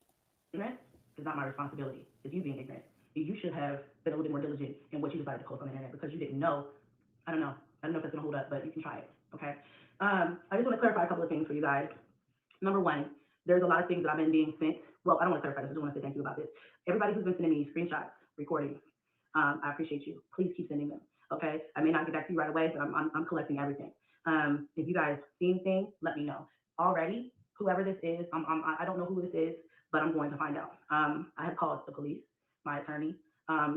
ignorant is not my responsibility. It's you being ignorant. You should have been a little bit more diligent in what you decided to post on the internet because you didn't know. I don't know. I don't know if that's gonna hold up, but you can try it. Okay. I just want to clarify a couple of things for you guys. Number one, there's a lot of things that I've been being sent. Well, I don't want to clarify this. I just want to say thank you about this. Everybody who's been sending me screenshots, recordings, I appreciate you. Please keep sending them. Okay. I may not get back to you right away, but I'm collecting everything. If you guys see anything, let me know. Already, whoever this is, I don't know who this is, but I'm going to find out. I have called the police, my attorney.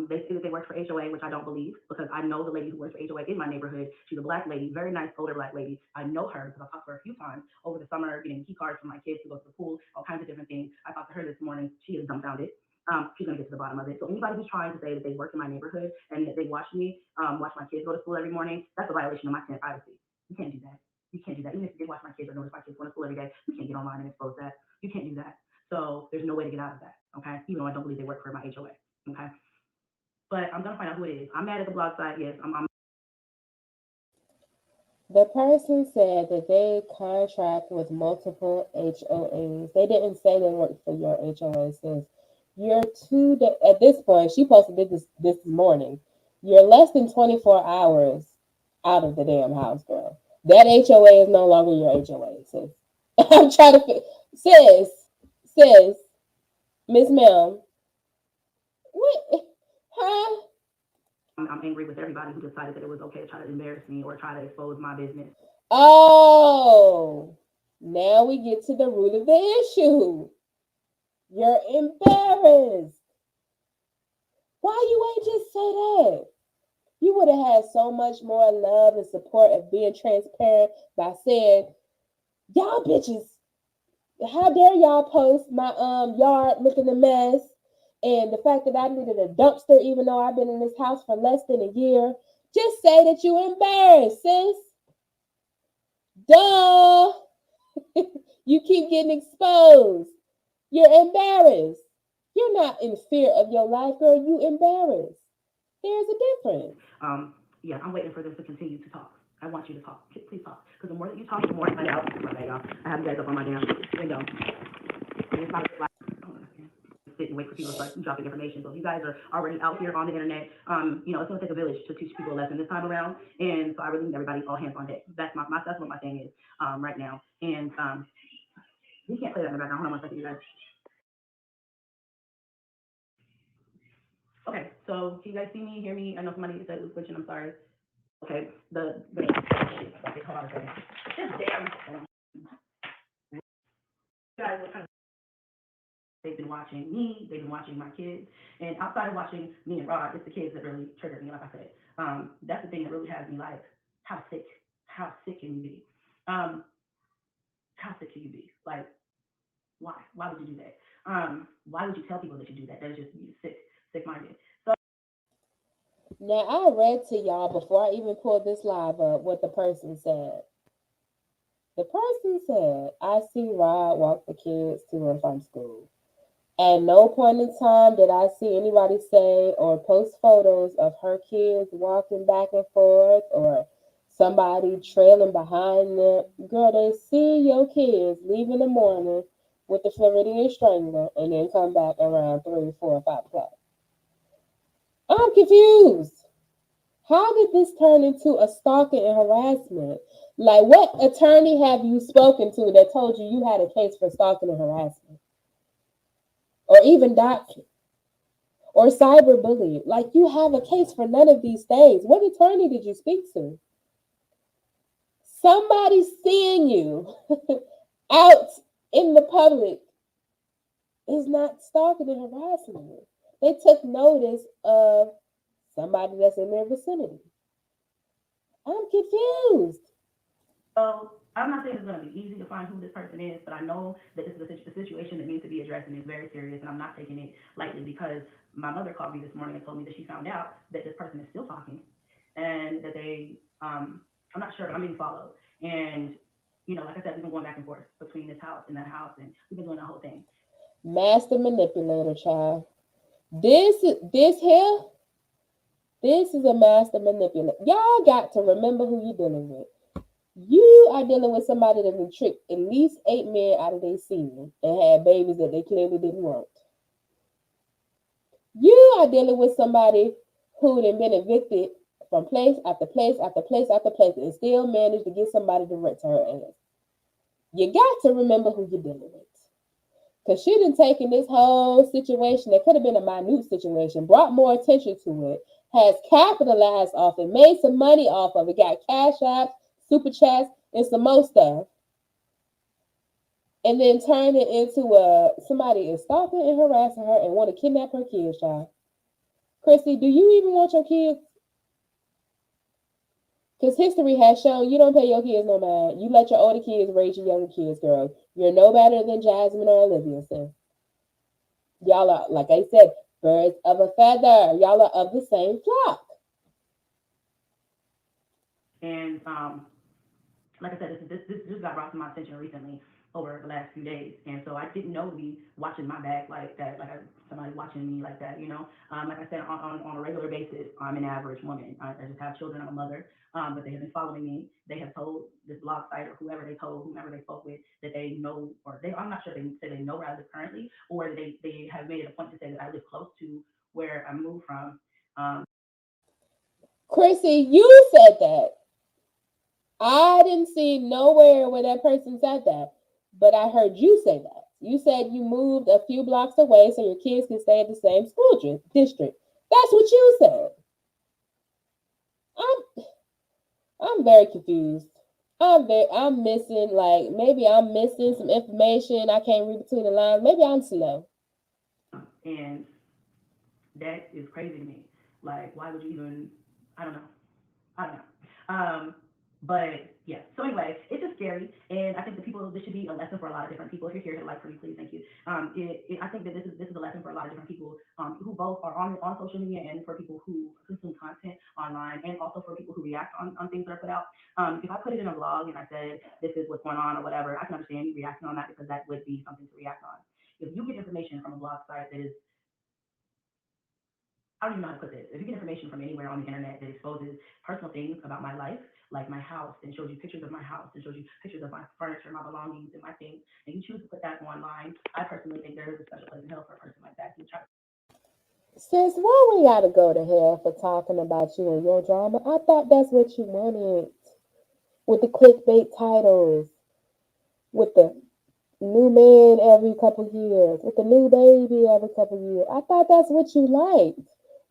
They say that they work for HOA, which I don't believe because I know the lady who works for HOA in my neighborhood. She's a black lady, very nice older black lady. I know her because I've talked to her a few times over the summer, getting key cards for my kids to go to the pool, all kinds of different things. I talked to her this morning. She is dumbfounded. She's gonna get to the bottom of it. So anybody who's trying to say that they work in my neighborhood and that they watch me, watch my kids go to school every morning, that's a violation of my tenant privacy. You can't do that. You can't do that. Even if you did watch my kids or notice my kids going to school every day, you can't get online and expose that. You can't do that. So there's no way to get out of that. Okay. Even though I don't believe they work for my HOA. Okay. But I'm gonna find out who it is. I'm mad at the blog site. Yes, I'm The person said that they contract with multiple HOAs. They didn't say they worked for your HOA. It says you're at this point. She posted this morning. You're less than 24 hours out of the damn house, girl. That HOA is no longer your HOA, sis. I'm trying to, sis, Miss Mel, what, huh? I'm angry with everybody who decided that it was okay to try to embarrass me or try to expose my business. Oh, now we get to the root of the issue. You're embarrassed. Why you ain't just say that? You would have had so much more love and support of being transparent by saying, y'all bitches, how dare y'all post my yard looking a mess and the fact that I needed a dumpster even though I've been in this house for less than a year. Just say that you embarrassed, sis. Duh. You keep getting exposed. You're embarrassed. You're not in fear of your life, girl. You embarrassed. There's a difference. Yeah, I'm waiting for them to continue to talk. I want you to talk. Please talk. Because the more that you talk, the more I find out. My bad, y'all. I have you guys up on my damn window. And it's not like, sit and wait for people to start dropping information. So if you guys are already out here on the internet, it's going to take a village to teach people a lesson this time around. And so I really need everybody all hands on deck. That's what my thing is right now. And you can't play that in the background. Hold on one second, you guys. Okay, so can you guys see me, hear me? I know somebody said it was glitching. I'm sorry. Okay, okay, hold on a second. Just damn. Guys, what kind of they've been watching me, they've been watching my kids, and outside of watching me and Rod, it's the kids that really trigger me. Like I said, that's the thing that really has me like, how sick, how sick can you be? Um, how sick can you be? Like, why? Why would you do that? Why would you tell people that you do that? That is just sick, sick-minded. So Now, I read to y'all before I even pulled this live up what the person said. The person said, I see Rod walk the kids to and from school. At no point in time did I see anybody say or post photos of her kids walking back and forth or somebody trailing behind them. Girl, they see your kids leave in the morning with the Floridian strangler and then come back around 3, 4, 5 o'clock. I'm confused. How did this turn into a stalking and harassment? Like, what attorney have you spoken to that told you you had a case for stalking and harassment? Or even doxing? Or cyberbullying? Like, you have a case for none of these things. What attorney did you speak to? Somebody seeing you out in the public is not stalking and harassing you. They took notice of somebody that's in their vicinity. I'm confused. So I'm not saying it's going to be easy to find who this person is, but I know that this is a situation that needs to be addressed and is very serious, and I'm not taking it lightly because my mother called me this morning and told me that she found out that this person is still talking and that I'm not sure, but I'm being followed. And, like I said, we've been going back and forth between this house and that house, and we've been doing the whole thing. Master manipulator, child. This is a master manipulator. Y'all got to remember who you're dealing with. You are dealing with somebody that can trick at least 8 men out of their semen and had babies that they clearly didn't want. You are dealing with somebody who had been evicted from place after place after place after place and still managed to get somebody to rent to her ass. You got to remember who you're dealing with. Because she done taken this whole situation that could have been a minute situation, brought more attention to it, has capitalized off it, made some money off of it, got cash apps, super chats, and some more stuff. And then turned it into somebody is stalking and harassing her and want to kidnap her kids, child. Chrissy, do you even want your kids? Because history has shown you don't pay your kids no mind. You let your older kids raise your younger kids, girl. You're no better than Jasmine or Olivia, sis. Y'all are, like I said, birds of a feather. Y'all are of the same flock. And like I said, this just got brought to my attention recently. over the last few days, and so I didn't know to be watching my back like that, somebody watching me like that, you know. Like I said, on a regular basis, I'm an average woman. I just have children. I'm a mother, but they have been following me. They have told this blog site or whomever they spoke with that they know, or they, I'm not sure if they say they know where I live currently, or they have made it a point to say that I live close to where I moved from. Um, Chrissy, you said that. I didn't see nowhere where that person said that, but I heard you say that. You said you moved a few blocks away so your kids can stay at the same school district. That's what you said. I'm I'm very confused. I'm missing, like, maybe I'm missing some information. I can't read between the lines. Maybe I'm slow. and that is crazy to me. Like, why would you even? I don't know. I don't know. But yeah. So anyway, it's just scary, and I think the people, this should be a lesson for a lot of different people. If you're here, hit like for me, please, thank you. I think that this is a lesson for a lot of different people who both are on social media, and for people who consume content online, and also for people who react on things that are put out. If I put it in a blog and I said this is what's going on or whatever, I can understand you reacting on that because that would be something to react on. If you get information from a blog site that is, I don't even know how to put this. If you get information from anywhere on the internet that exposes personal things about my life, like my house, and shows you pictures of my house, and shows you pictures of my furniture, my belongings, and my things, and you choose to put that online, I personally think there is a special place in hell for a person like that who tries. Sis, why we gotta go to hell for talking about you and your drama? I thought that's what you wanted. With the clickbait titles, with the new man every couple years, with the new baby every couple years. I thought that's what you liked.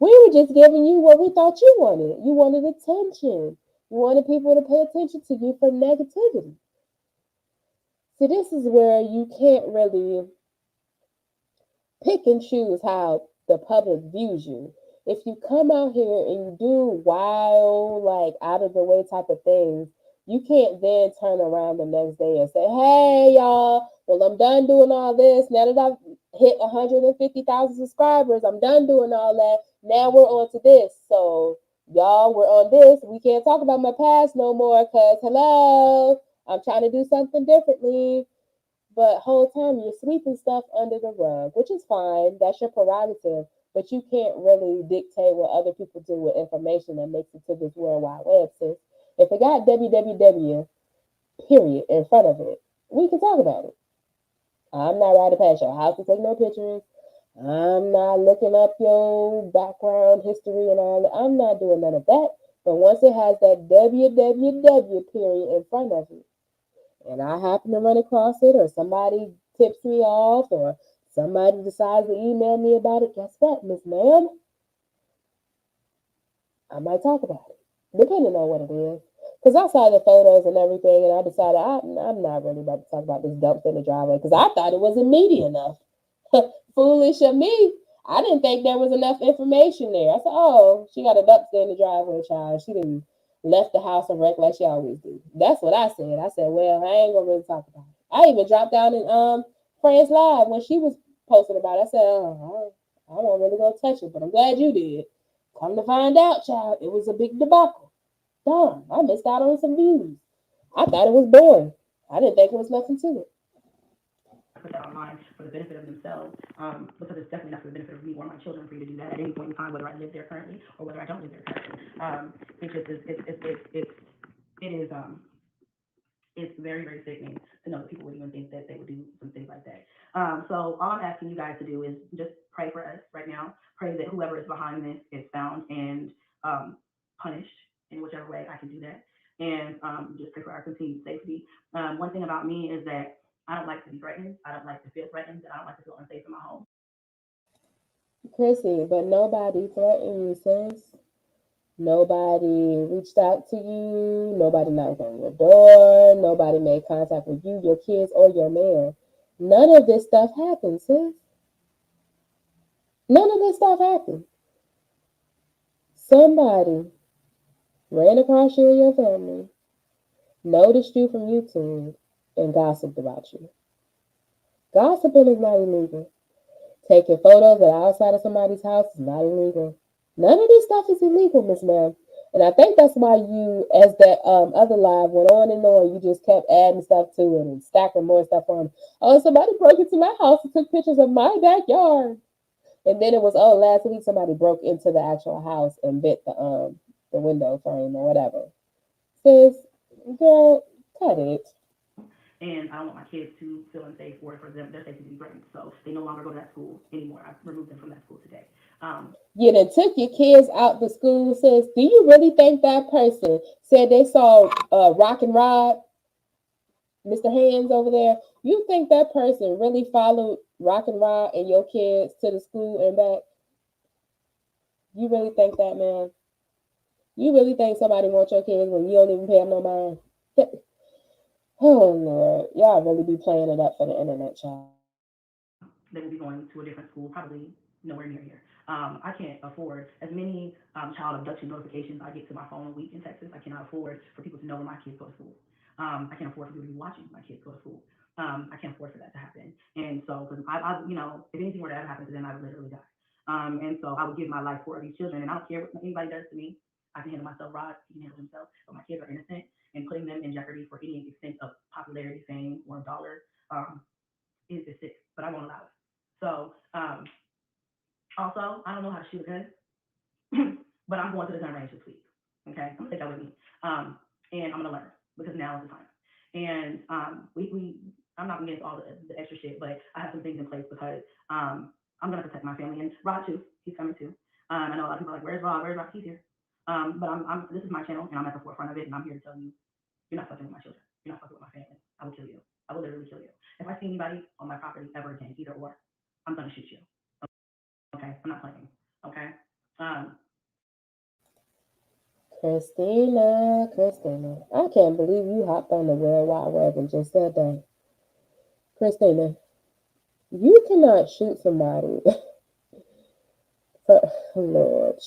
We were just giving you what we thought you wanted. You wanted attention. You wanted people to pay attention to you for negativity. So this is where you can't really pick and choose how the public views you. If you come out here and you do wild, like out of the way type of things, you can't then turn around the next day and say, hey, y'all, well, I'm done doing all this. Now that I've hit 150,000 subscribers, I'm done doing all that. Now we're on to this. So, y'all, we're on this. We can't talk about my past no more because, hello, I'm trying to do something differently. But whole time you're sweeping stuff under the rug, which is fine. That's your prerogative. But you can't really dictate what other people do with information that makes it to this World Wide Web, sis. If it got www period in front of it, we can talk about it. I'm not riding past your house to take no pictures. I'm not looking up your background history and all that. I'm not doing none of that. But once it has that www period in front of it, and I happen to run across it, or somebody tips me off, or somebody decides to email me about it, guess what, Miss Ma'am? I might talk about it, depending on what it is. Because I saw the photos and everything, and I decided I'm not really about to talk about this dumpster in the driveway because I thought it wasn't meaty enough. Foolish of me. I didn't think there was enough information there. I said, oh, she got a dumpster in the driveway, child. She didn't left the house a wreck like she always do. That's what I said. I said, well, I ain't gonna really talk about it. I even dropped down in Friends Live when she was posting about it. I said, oh, I won't really go touch it, but I'm glad you did. Come to find out, child, it was a big debacle. Darn, I missed out on some views. I thought it was boring. I didn't think there was nothing to it. Put that online for the benefit of themselves, because it's definitely not for the benefit of me or my children for you to do that at any point in time, whether I live there currently or whether I don't live there currently. It just is, it is, it's very, very sickening to know that people would even think that they would do some things like that. So all I'm asking you guys to do is just pray for us right now. Pray that whoever is behind this is found and punished in whichever way I can do that. And just pray for our continued safety. One thing about me is that I don't like to be threatened. I don't like to feel threatened. I don't like to feel unsafe in my home. Chrissy, but nobody threatened you, sis. Nobody reached out to you. Nobody knocked on your door. Nobody made contact with you, your kids, or your man. None of this stuff happened, sis. None of this stuff happened. Somebody ran across you and your family, noticed you from YouTube, and gossiped about you. Gossiping is not illegal. Taking photos of the outside of somebody's house is not illegal. None of this stuff is illegal, Miss Ma'am. And I think that's why you, as that other live went on and on, you just kept adding stuff to it and stacking more stuff on. Oh, somebody broke into my house and took pictures of my backyard. And then it was, oh, last week somebody broke into the actual house and bit the window frame or whatever. Sis, girl, cut it. And I don't want my kids to feel unsafe or for them their safety to be threatened. So they no longer go to that school anymore. I've removed them from that school today. You done took your kids out the school, sis. Do you really think that person said they saw Rock and Rod, Mr. Hands over there? You think that person really followed Rock and Rod and your kids to the school and back? You really think that, man? You really think somebody wants your kids when you don't even pay them no mind? Oh Lord, y'all really be playing it up for the internet, child. They will be going to a different school, probably nowhere near here. I can't afford as many child abduction notifications I get to my phone a week in Texas. I cannot afford for people to know where my kids go to school. I can't afford for people to be watching my kids go to school. I can't afford for that to happen. And so, because if anything were to ever happen to them, I would literally die. And so I would give my life for these children. And I don't care what anybody does to me. I can handle myself. Rod, he can handle himself. But my kids are innocent, and putting them in jeopardy for any extent of popularity, fame, or dollar is sick. But I won't allow it. So also, I don't know how to shoot a gun, but I'm going to the gun range this week. Okay, I'm gonna take that with me, and I'm gonna learn because now is the time. And I'm not against all the extra shit, but I have some things in place because I'm gonna protect my family and Rod too. He's coming too. I know a lot of people are like, "Where's Rod? Where's Rod? He's here." But this is my channel, and I'm at the forefront of it, and I'm here to tell you, you're not fucking with my children. You're not fucking with my family. I will kill you. I will literally kill you. If I see anybody on my property ever again, either or, I'm gonna shoot you. Okay, I'm not playing. Okay. Um, Christina. I can't believe you hopped on the World Wide Web and just said that. Christina, you cannot shoot somebody for, Lord.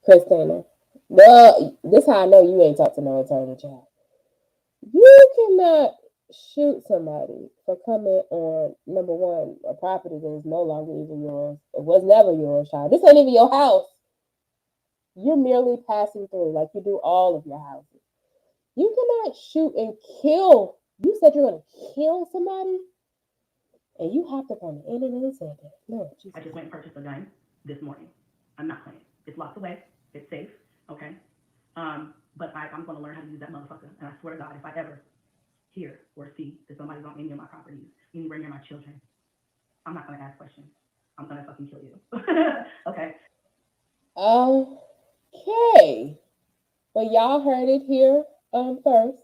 Christina. Well, this how I know you ain't talked to no attorney, child. You cannot shoot somebody for coming on, number one, a property that is no longer even yours. It was never yours, child. This ain't even your house. You're merely passing through like you do all of your houses. You cannot shoot and kill. You said you're going to kill somebody, and you hopped up on the internet and said that. No, I Jesus. just went and purchased a gun this morning. I'm not playing. It's locked away. It's safe. Okay. But I'm going to learn how to use that motherfucker. And I swear to God, if I ever hear or see that somebody's on any of my properties, anywhere near my children, I'm not going to ask questions. I'm going to fucking kill you. Okay. Okay. Well, y'all heard it here first.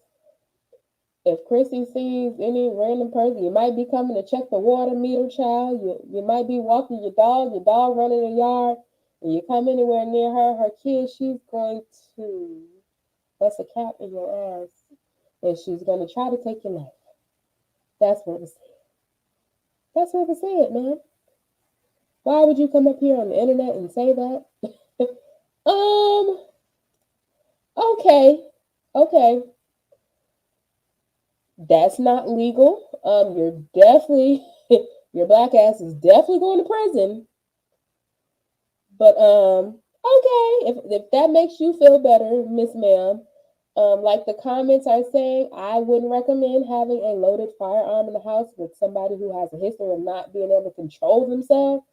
If Chrissy sees any random person, you might be coming to check the water meter, child. You might be walking your dog running the yard, and you come anywhere near her kid, she's going to bust a cap in your ass, and she's going to try to take your life. That's what was said. That's what was said, man. Why would you come up here on the internet and say that? um, okay, okay. That's not legal. You're definitely your black ass is definitely going to prison. But okay, if that makes you feel better, Miss Ma'am. Like the comments are saying, I wouldn't recommend having a loaded firearm in the house with somebody who has a history of not being able to control themselves.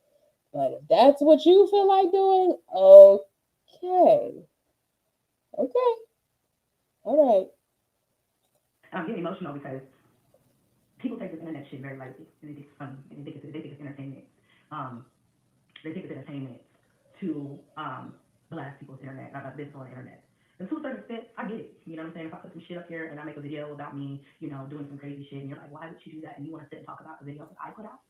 But if that's what you feel like doing, okay, okay, all right. And I'm getting emotional because people take this internet shit very lightly, and they think it's funny, and they think it's entertainment. Um, they think it's entertainment to blast people's internet, not this on the internet. And to a certain extent, I get it. You know what I'm saying? If I put some shit up here and I make a video about me, doing some crazy shit, and you're like, why would you do that? And you want to sit and talk about the video that I put out,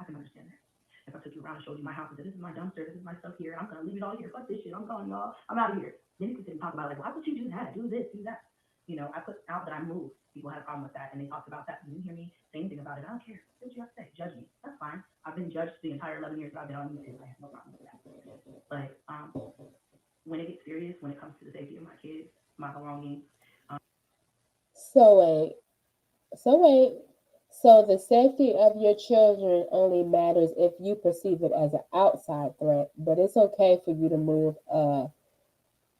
I can understand that. If I took you around and showed you my house and said, this is my dumpster, this is my stuff here, I'm gonna leave it all here. Fuck this shit, I'm gone, y'all. I'm out of here. Then you can sit and talk about like, why would you do that? Do this, do that. I put out that I moved. People had a problem with that, and they talked about that. You didn't hear me say anything about it. I don't care. What you have to say? Judge me. That's fine. I've been judged the entire 11 years that I've been on YouTube. I have no problem with that. But when it gets serious, when it comes to the safety of my kids, my belongings. So wait, so wait. So the safety of your children only matters if you perceive it as an outside threat, but it's okay for you to move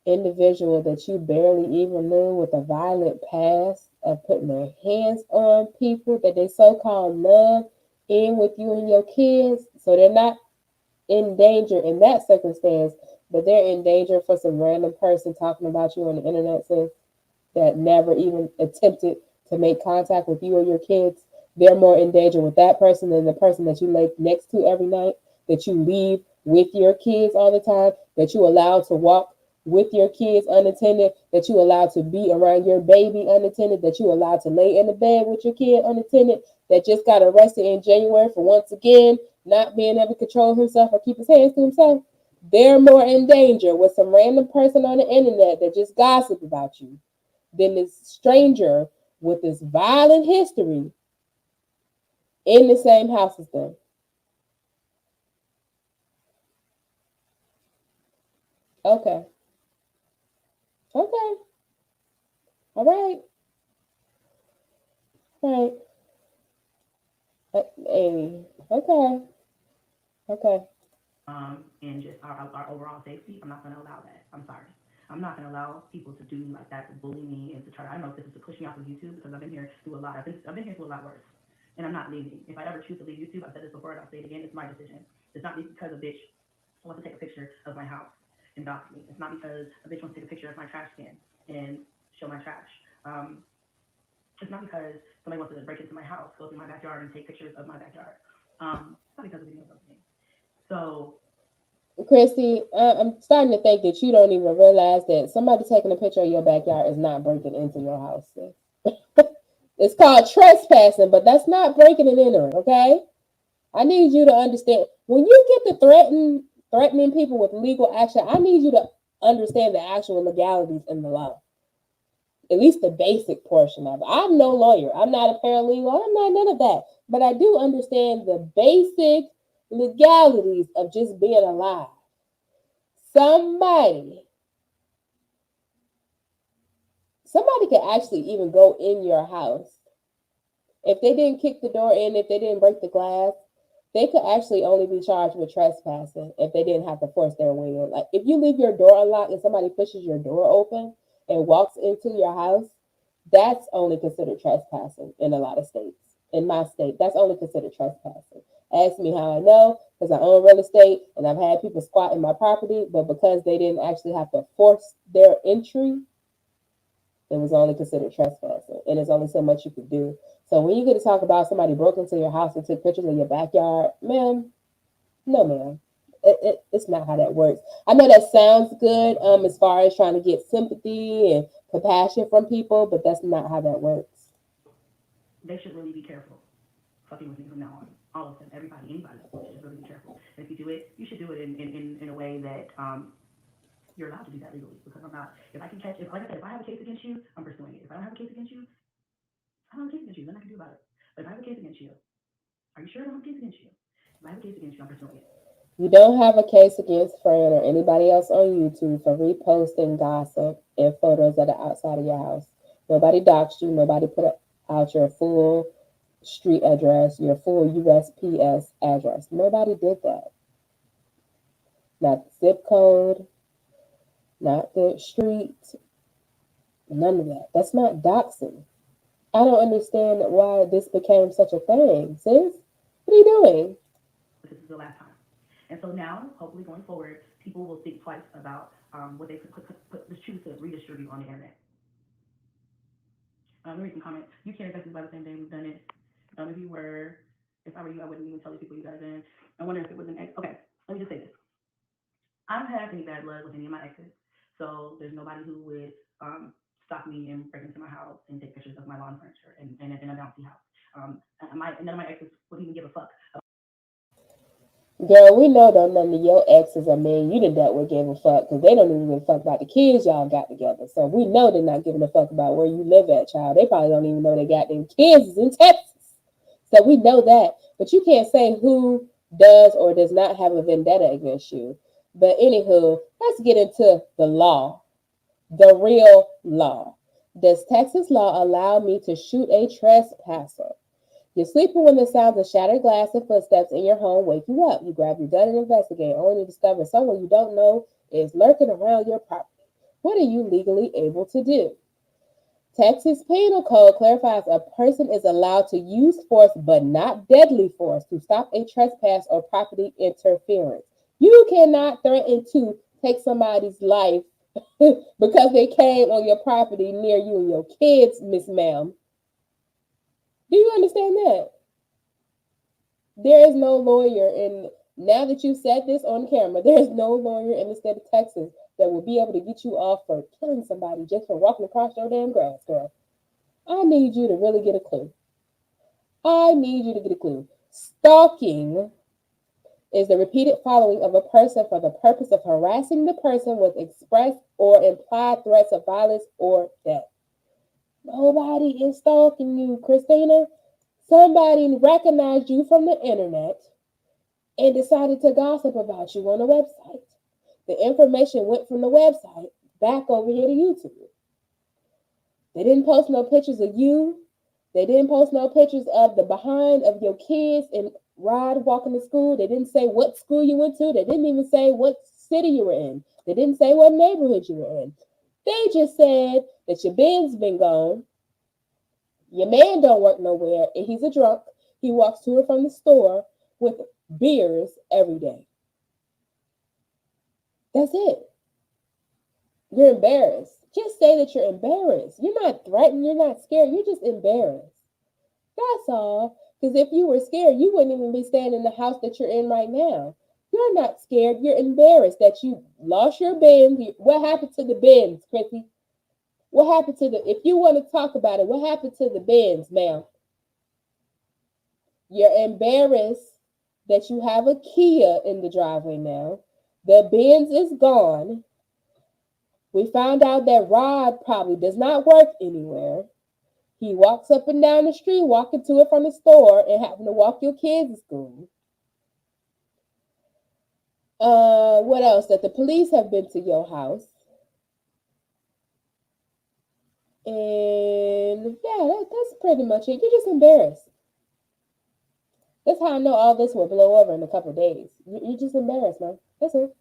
individual that you barely even knew with a violent past of putting their hands on people that they so called love in with you and your kids. So they're not in danger in that circumstance, but they're in danger for some random person talking about you on the internet, sis, that never even attempted to make contact with you or your kids. They're more in danger with that person than the person that you lay next to every night, that you leave with your kids all the time, that you allow to walk with your kids unattended, that you allow to be around your baby unattended, that you allow to lay in the bed with your kid unattended, that just got arrested in January for once again not being able to control himself or keep his hands to himself. They're more in danger with some random person on the internet that just gossip about you than this stranger with this violent history in the same house as them. Okay. Okay. All right. All right. Hey. Okay. Okay. And just our overall safety, I'm not going to allow that. I'm sorry. I'm not going to allow people to do like that, to bully me and to try. I don't know if this is to push me off of YouTube because I've been here through a lot. I've been here through a lot worse, and I'm not leaving. If I ever choose to leave YouTube, I've said this before and I'll say it again. It's my decision. It's not because a bitch wants to take a picture of my house and dox me. It's not because a bitch wants to take a picture of my trash can and show my trash. Um, it's not because somebody wants to break into my house, go through my backyard, and take pictures of my backyard. It's not because of any of those things. So Chrissy, I'm starting to think that you don't even realize that somebody taking a picture of your backyard is not breaking into your house. It's called trespassing, but that's not breaking and entering, okay? I need you to understand when you get to threatening people with legal action, I need you to understand the actual legalities in the law. At least the basic portion of it. I'm no lawyer. I'm not a paralegal. I'm not none of that. But I do understand the basic legalities of just being alive. Somebody, somebody could actually even go in your house. If they didn't kick the door in, if they didn't break the glass, they could actually only be charged with trespassing if they didn't have to force their way in. Like if you leave your door unlocked and somebody pushes your door open and walks into your house, that's only considered trespassing in a lot of states. In my state, that's only considered trespassing. Ask me how I know, because I own real estate and I've had people squat in my property, but because they didn't actually have to force their entry, it was only considered trespassing, and there's only so much you could do. So when you get to talk about somebody broke into your house and took pictures of your backyard, ma'am, no, ma'am, it's not how that works. I know that sounds good, as far as trying to get sympathy and compassion from people, but that's not how that works. they should really be careful fucking with me from now on. All of them, everybody, anybody should just really be careful. And if you do it, you should do it in a way that you're allowed to do that legally. Because I'm not, if I can catch, if like I said, if I have a case against you, I'm pursuing it. If I don't have a case against you, I don't have a case against you. Nothing I can do about it. But if I have a case against you, are you sure I don't have a case against you? If I have a case against you, I'm pursuing it. You don't have a case against Fran or anybody else on YouTube for reposting gossip and photos that are outside of your house. Nobody doxed you. Nobody put out your full street address, your full USPS address. Nobody did that. Not the zip code, not the street, none of that. That's not doxing. I don't understand why this became such a thing, sis. What are you doing? But this is the last time. And so now, hopefully going forward, people will think twice about what they choose to redistribute on the internet. Let me read some comments. You can't affect us by the same day we've done it. If you were, if I were you, I wouldn't even tell the people you got it in. I wonder if it was an ex. Okay, let me just say this. I don't have any bad blood with any of my exes, so there's nobody who would stop me and break into my house and take pictures of my lawn furniture in a bouncy house. None of my exes would even give a fuck. Girl, we know that none of your exes or men you done dealt with give a fuck because they don't even give a fuck about the kids y'all got together. So we know they're not giving a fuck about where you live at, child. They probably don't even know they got them kids is in Texas. So we know that. But you can't say who does or does not have a vendetta against you. But anywho, let's get into the law, the real law. Does Texas law allow me to shoot a trespasser? You're sleeping when the sounds of shattered glass and footsteps in your home wake you up. You grab your gun and investigate, only to discover someone you don't know is lurking around your property. What are you legally able to do? Texas Penal Code clarifies a person is allowed to use force but not deadly force to stop a trespass or property interference. You cannot threaten to take somebody's life because they came on your property near you and your kids, Miss Ma'am. Do you understand that? There is no lawyer in now that you said this on camera, there is no lawyer in the state of Texas that will be able to get you off for killing somebody just for walking across your damn grass, girl. I need you to really get a clue. I need you to get a clue. Stalking is the repeated following of a person for the purpose of harassing the person with express or implied threats of violence or death. Nobody is stalking you, Christina. Somebody recognized you from the internet and decided to gossip about you on a website. The information went from the website back over here to YouTube. They didn't post no pictures of you. They didn't post no pictures of the behind of your kids and ride walking to school. They didn't say what school you went to. They didn't even say what city you were in. They didn't say what neighborhood you were in. They just said that your Ben's been gone. Your man don't work nowhere and he's a drunk. He walks to and from the store with beers every day. That's it. You're embarrassed. Just say that you're embarrassed. You're not threatened. You're not scared. You're just embarrassed. That's all. Because if you were scared, you wouldn't even be staying in the house that you're in right now. You're not scared. You're embarrassed that you lost your bins. What happened to the bins, Chrissy? What happened to the, if you want to talk about it, what happened to the bins, ma'am? You're embarrassed that you have a Kia in the driveway now. The Benz is gone. We found out that Rod probably does not work anywhere. He walks up and down the street, walking to and from the store, and having to walk your kids to school. What else? That the police have been to your house. And yeah, that's pretty much it. You're just embarrassed. That's how I know all this will blow over in a couple of days. You're just embarrassed, man. That's it.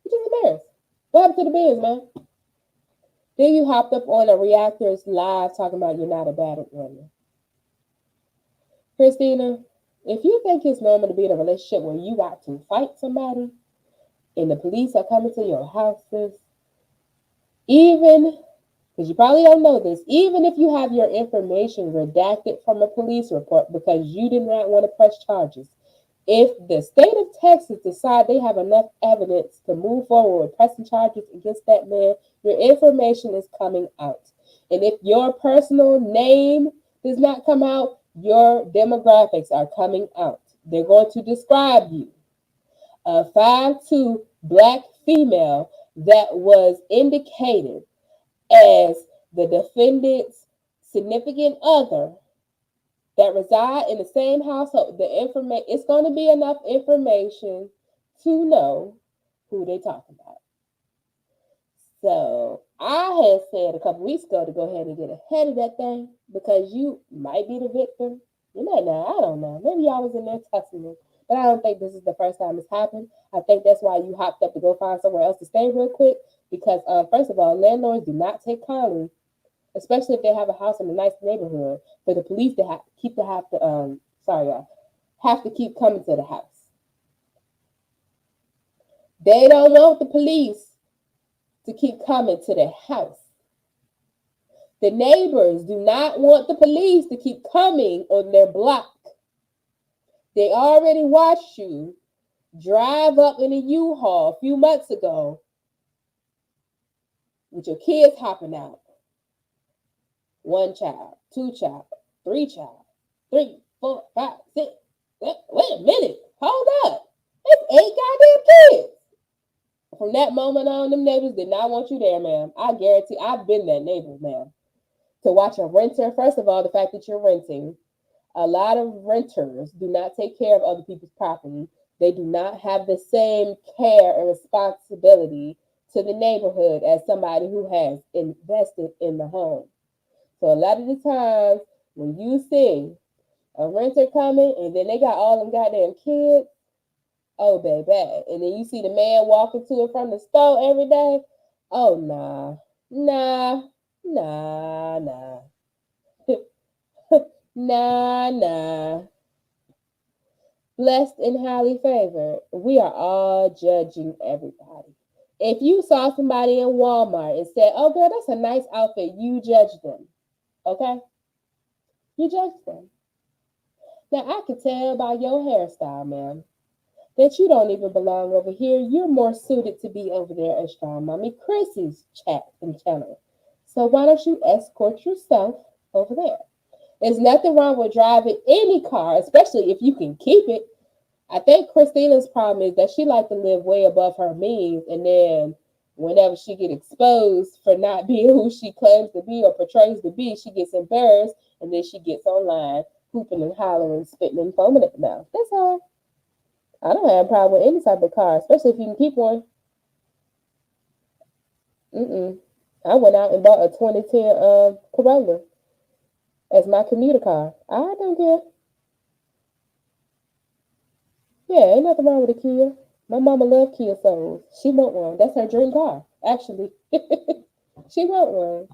You're just embarrassed. What happened to the biz, man? Then you hopped up on a Reactors Live talking about you're not a battered woman. Christina, if you think it's normal to be in a relationship where you got to fight somebody and the police are coming to your houses, even, because you probably don't know this, even if you have your information redacted from a police report because you did not want to press charges, if the state of Texas decide they have enough evidence to move forward with pressing charges against that man, your information is coming out. And if your personal name does not come out, your demographics are coming out. They're going to describe you. A 5'2" black female that was indicated as the defendant's significant other that reside in the same household. The information, it's going to be enough information to know who they talking about. So I had said a couple weeks ago to go ahead and get ahead of that thing because you might be the victim. You might not. I don't know. Maybe y'all was in there testing me. But I don't think this is the first time it's happened. I think that's why you hopped up to go find somewhere else to stay real quick. Because first of all, landlords do not take kindly, especially if they have a house in a nice neighborhood, for the police to have to keep coming to the house. They don't want the police to keep coming to their house. The neighbors do not want the police to keep coming on their block. They already watched you drive up in a U-Haul a few months ago with your kids hopping out. 1 child, 2 child, 3 child, 3, 4, 5, 6. Wait a minute. Hold up. That's 8 goddamn kids. From that moment on, them neighbors did not want you there, ma'am. I guarantee I've been that neighbor, ma'am. To watch a renter, first of all, the fact that you're renting, a lot of renters do not take care of other people's property. They do not have the same care and responsibility to the neighborhood as somebody who has invested in the home. So a lot of the times when you see a renter coming and then they got all them goddamn kids, oh baby, and then you see the man walking to and from the store every day, Oh, nah. Nah. Nah, nah. Nah, nah. Blessed and highly favored. We are all judging everybody. If you saw somebody in Walmart and said, "Oh, girl, that's a nice outfit," you judge them. Okay? You judge them. Now, I can tell by your hairstyle, ma'am, that you don't even belong over here. You're more suited to be over there at Strong Mommy Chrissy's chat and channel. So why don't you escort yourself over there? There's nothing wrong with driving any car, especially if you can keep it. I think Christina's problem is that she like to live way above her means, and then whenever she get exposed for not being who she claims to be or portrays to be, she gets embarrassed, and then she gets online hooping and hollering, spitting and foaming at the mouth. That's all. I don't have a problem with any type of car, especially if you can keep one. Mm-mm. I went out and bought a 2010 Corolla as my commuter car. I don't care. Yeah, ain't nothing wrong with a Kia. My mama loved Kia Souls. She want one. That's her dream car, actually. She want one.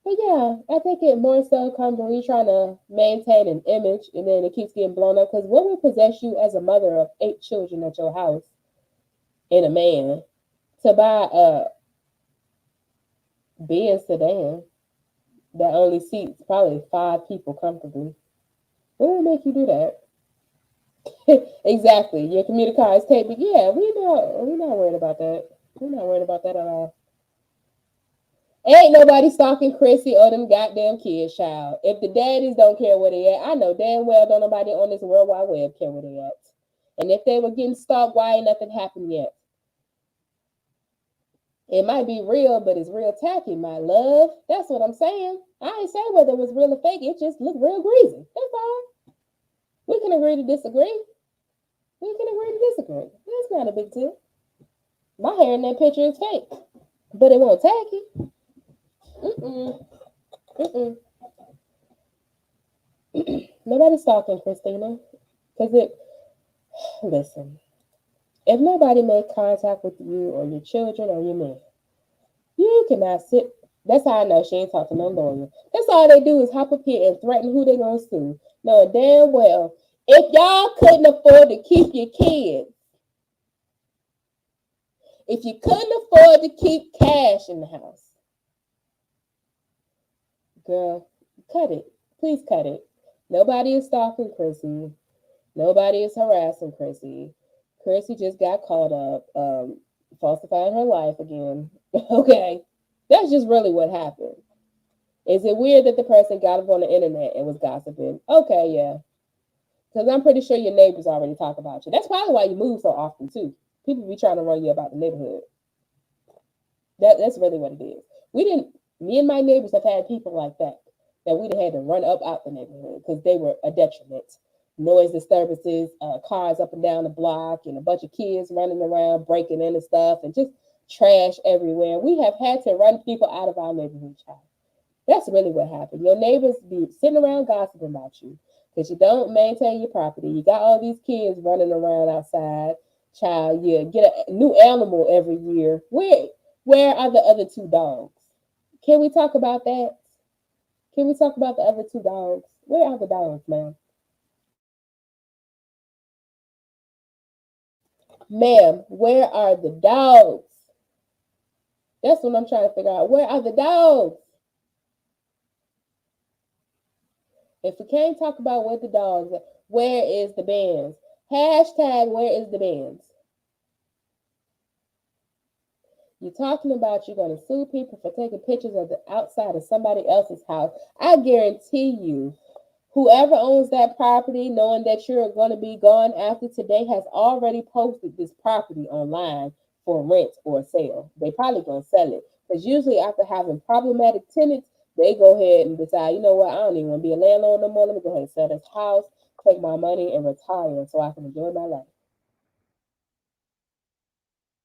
But yeah, I think it more so comes when you're trying to maintain an image and then it keeps getting blown up. Because what would possess you as a mother of 8 children at your house and a man to buy a Benz sedan that only seats probably 5 people comfortably? What would make you do that? Exactly. Your commuter car is taped. Yeah, we're not worried about that. We're not worried about that at all. Ain't nobody stalking Chrissy or them goddamn kids, child. If the daddies don't care where they at, I know damn well don't nobody on this World Wide Web care where they at. And if they were getting stalked, why ain't nothing happened yet? It might be real, but it's real tacky, my love. That's what I'm saying. I ain't saying whether it was real or fake. It just looked real greasy. That's all. We can agree to disagree. We can agree to disagree. That's not a big deal. My hair in that picture is fake, but it won't tacky. Mm-mm. Mm-mm. Nobody's stalking Christina. Because it, listen, if nobody made contact with you or your children or your man, you cannot sit. That's how I know she ain't talking to no lawyer. That's all they do is hop up here and threaten who they gonna sue, knowing damn well if y'all couldn't afford to keep your kids, if you couldn't afford to keep cash in the house, girl, cut it. Please cut it. Nobody is stalking Chrissy. Nobody is harassing Chrissy. Chrissy just got caught up falsifying her life again. Okay. That's just really what happened. Is it weird that the person got up on the internet and was gossiping? Okay, yeah. Because I'm pretty sure your neighbors already talk about you. That's probably why you move so often, too. People be trying to run you about the neighborhood. That's really what it is. Me and my neighbors have had people like that we'd had to run up out the neighborhood because they were a detriment. Noise disturbances, cars up and down the block, and a bunch of kids running around breaking into stuff, and just trash everywhere. We have had to run people out of our neighborhood, child. That's really what happened. Your neighbors be sitting around gossiping about you because you don't maintain your property. You got all these kids running around outside. Child, you get a new animal every year. Where are the other 2 dogs? Can we talk about that? Can we talk about the other 2 dogs? Where are the dogs, ma'am? Ma'am, where are the dogs? That's what I'm trying to figure out. Where are the dogs? If we can't talk about where the dogs are, where is the bands? Hashtag where is the bands? You're talking about you're going to sue people for taking pictures of the outside of somebody else's house. I guarantee you, whoever owns that property, knowing that you're going to be gone after today, has already posted this property online for rent or sale. They probably going to sell it. Because usually after having problematic tenants, they go ahead and decide, you know what, I don't even want to be a landlord no more. Let me go ahead and sell this house, take my money, and retire so I can enjoy my life.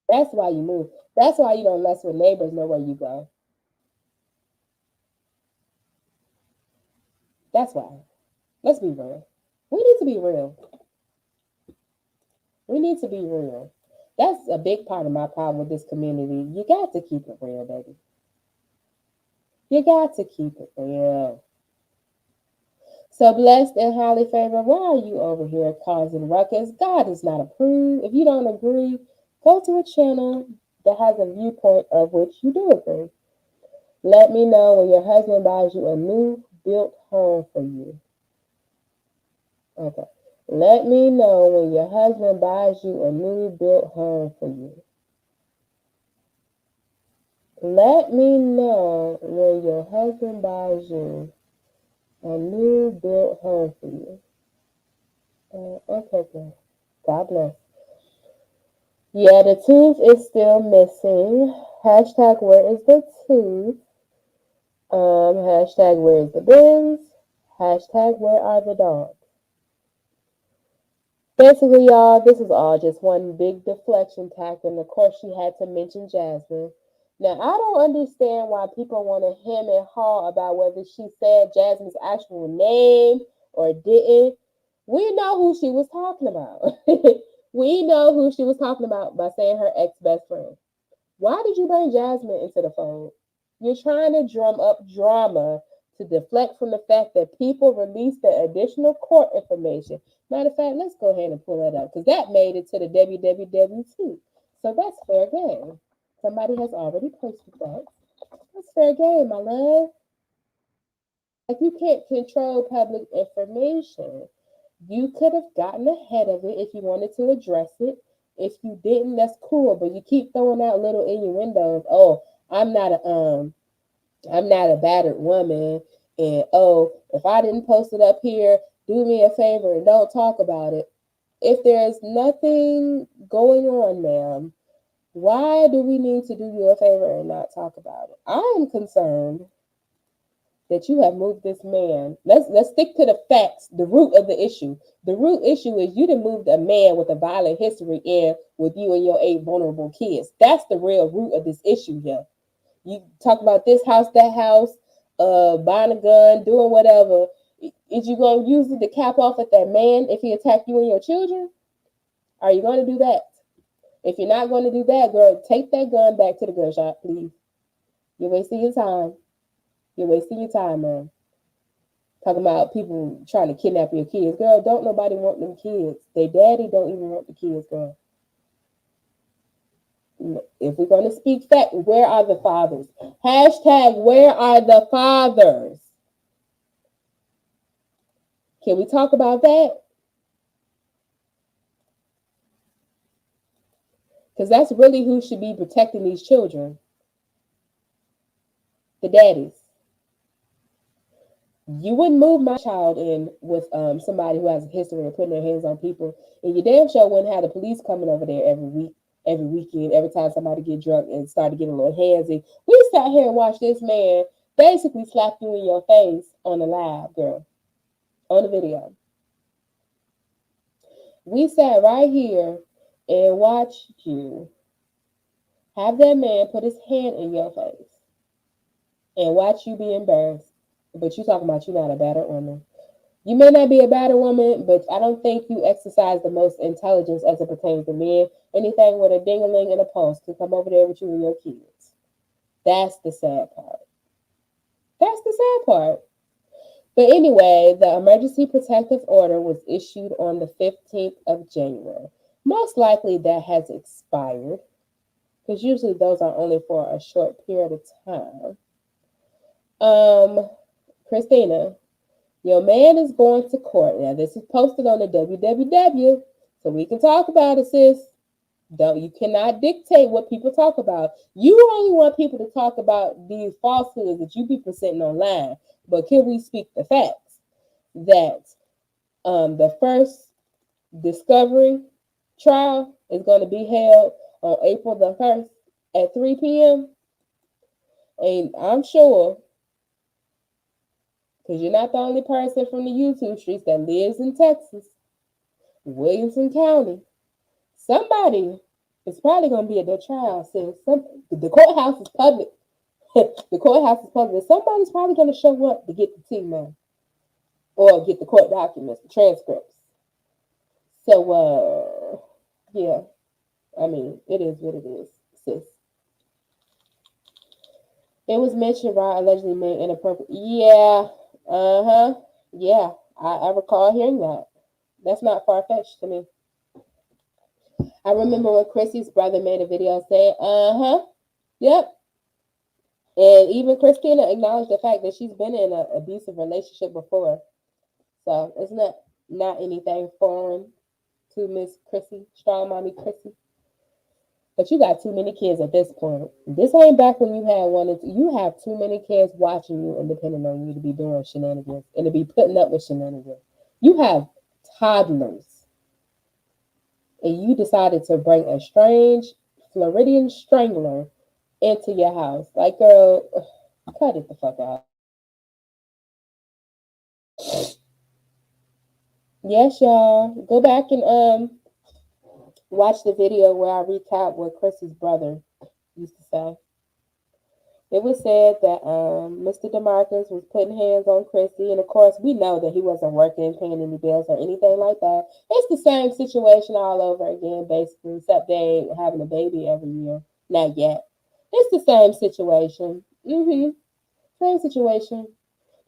That's why you move. That's why you don't mess with neighbors know where you go. That's why. Let's be real. We need to be real. We need to be real. That's a big part of my problem with this community. You got to keep it real, baby. You got to keep it real. So blessed and highly favored, why are you over here causing ruckus? God does not approve. If you don't agree, go to a channel that has a viewpoint of which you do agree. Let me know when your husband buys you a new built home for you. Okay. Let me know when your husband buys you a new built home for you. Let me know when your husband buys you a new built home for you. Okay, good. God bless. Yeah, the tooth is still missing. Hashtag where is the tooth? Hashtag where is the bins? Hashtag where are the dogs? Basically, y'all, this is all just one big deflection tactic. And of course, she had to mention Jasmine. Now, I don't understand why people want to hem and haw about whether she said Jasmine's actual name or didn't. We know who she was talking about. We know who she was talking about by saying her ex best friend. Why did you bring Jasmine into the fold? You're trying to drum up drama to deflect from the fact that people released the additional court information. Matter of fact, let's go ahead and pull that up because that made it to the WWW too. So that's fair game. Somebody has already posted that. That's fair game, my love. Like you can't control public information. You could have gotten ahead of it if you wanted to address it. If you didn't, that's cool. But you keep throwing out little innuendos. Oh, I'm not a I'm not a battered woman. And oh, if I didn't post it up here, do me a favor and don't talk about it. If there's nothing going on, ma'am, why do we need to do you a favor and not talk about it? I am concerned that you have moved this man. Let's stick to the facts, the root of the issue. The root issue is you done moved a man with a violent history in with you and your 8 vulnerable kids. That's the real root of this issue here. You talk about this house, that house, buying a gun, doing whatever. Is you gonna use it to cap off at that man if he attacked you and your children? Are you gonna do that? If you're not gonna do that, girl, take that gun back to the gun shop, please. You're wasting your time. You're wasting your time, man. Talking about people trying to kidnap your kids. Girl, don't nobody want them kids. They daddy don't even want the kids, girl. If we're going to speak fact, where are the fathers? Hashtag where are the fathers? Can we talk about that? Because that's really who should be protecting these children. The daddies. You wouldn't move my child in with somebody who has a history of putting their hands on people, and you damn sure wouldn't have the police coming over there every week, every weekend, every time somebody get drunk and started getting a little handsy. We sat here and watched this man basically slap you in your face on the live, girl, on the video. We sat right here and watched you have that man put his hand in your face and watch you be embarrassed. But you talking about you not a battered woman. You may not be a battered woman, but I don't think you exercise the most intelligence as it pertains to men. Anything with a ding-a-ling and a pulse can come over there with you and your kids. That's the sad part. That's the sad part. But anyway, the emergency protective order was issued on the 15th of January. Most likely that has expired because usually those are only for a short period of time. Christina, your man is going to court. Now, this is posted on the WWW, so we can talk about it, sis. Don't you cannot dictate what people talk about. You only want people to talk about these falsehoods that you be presenting online. But can we speak the facts that the first discovery trial is going to be held on April the 1st at 3 p.m. And I'm sure, because you're not the only person from the YouTube streets that lives in Texas, Williamson County, somebody is probably going to be at that trial. Since the courthouse is public. The courthouse is public. Somebody's probably going to show up to get the tea man or get the court documents, the transcripts. So, yeah. I mean, it is what it is, sis. It was mentioned Rod allegedly made inappropriate. Yeah, uh huh. Yeah, I recall hearing that. That's not far fetched to me. I remember when Chrissy's brother made a video saying, "Uh huh, yep," and even Christina acknowledged the fact that she's been in an abusive relationship before. So it's not anything foreign to Miss Chrissy, strong mommy Chrissy. But you got too many kids at this point. This ain't back when you had one. You have too many kids watching you and depending on you to be doing shenanigans and to be putting up with shenanigans. You have toddlers, and you decided to bring a strange Floridian strangler into your house. Like, girl, cut it the fuck out. Yes, y'all. Go back and watch the video where I recap what Chris's brother used to say. It was said that Mr. DeMarcus was putting hands on Chrissy, and of course, we know that he wasn't working, paying any bills, or anything like that. It's the same situation all over again, basically, except they ain't having a baby every year. Not yet. It's the same situation. Same situation.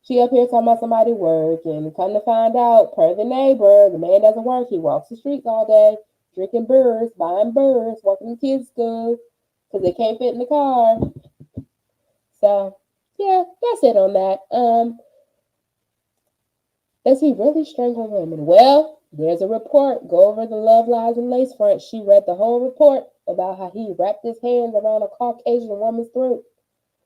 She up here talking about somebody work, and come to find out, per the neighbor, the man doesn't work. He walks the streets all day, drinking beers, buying beers, working in kids' school, because they can't fit in the car. So, yeah, that's it on that. Does he really strangle women? Well, there's a report. Go over the Love Lies and Lace Front. She read the whole report about how he wrapped his hands around a Caucasian woman's throat.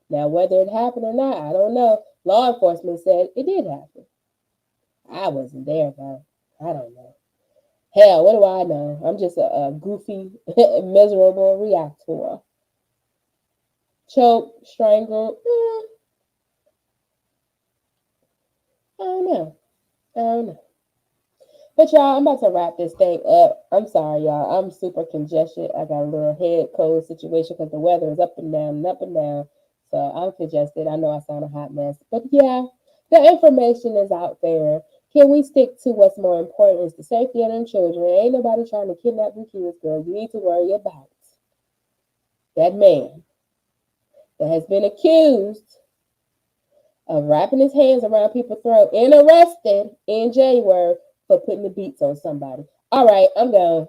Now, whether it happened or not, I don't know. Law enforcement said it did happen. I wasn't there, though. I don't know. Hell, what do I know? I'm just a goofy, miserable reactor. Choke, strangle. I don't know. I don't know. But y'all, I'm about to wrap this thing up. I'm sorry, y'all. I'm super congested. I got a little head cold situation because the weather is up and down and up and down. So I'm congested. I know I sound a hot mess. But yeah, the information is out there. Can we stick to what's more important is the safety of them children? Ain't nobody trying to kidnap them kids, girl. You need to worry about that man that has been accused of wrapping his hands around people's throat and arrested in January for putting the beats on somebody. All right, I'm done.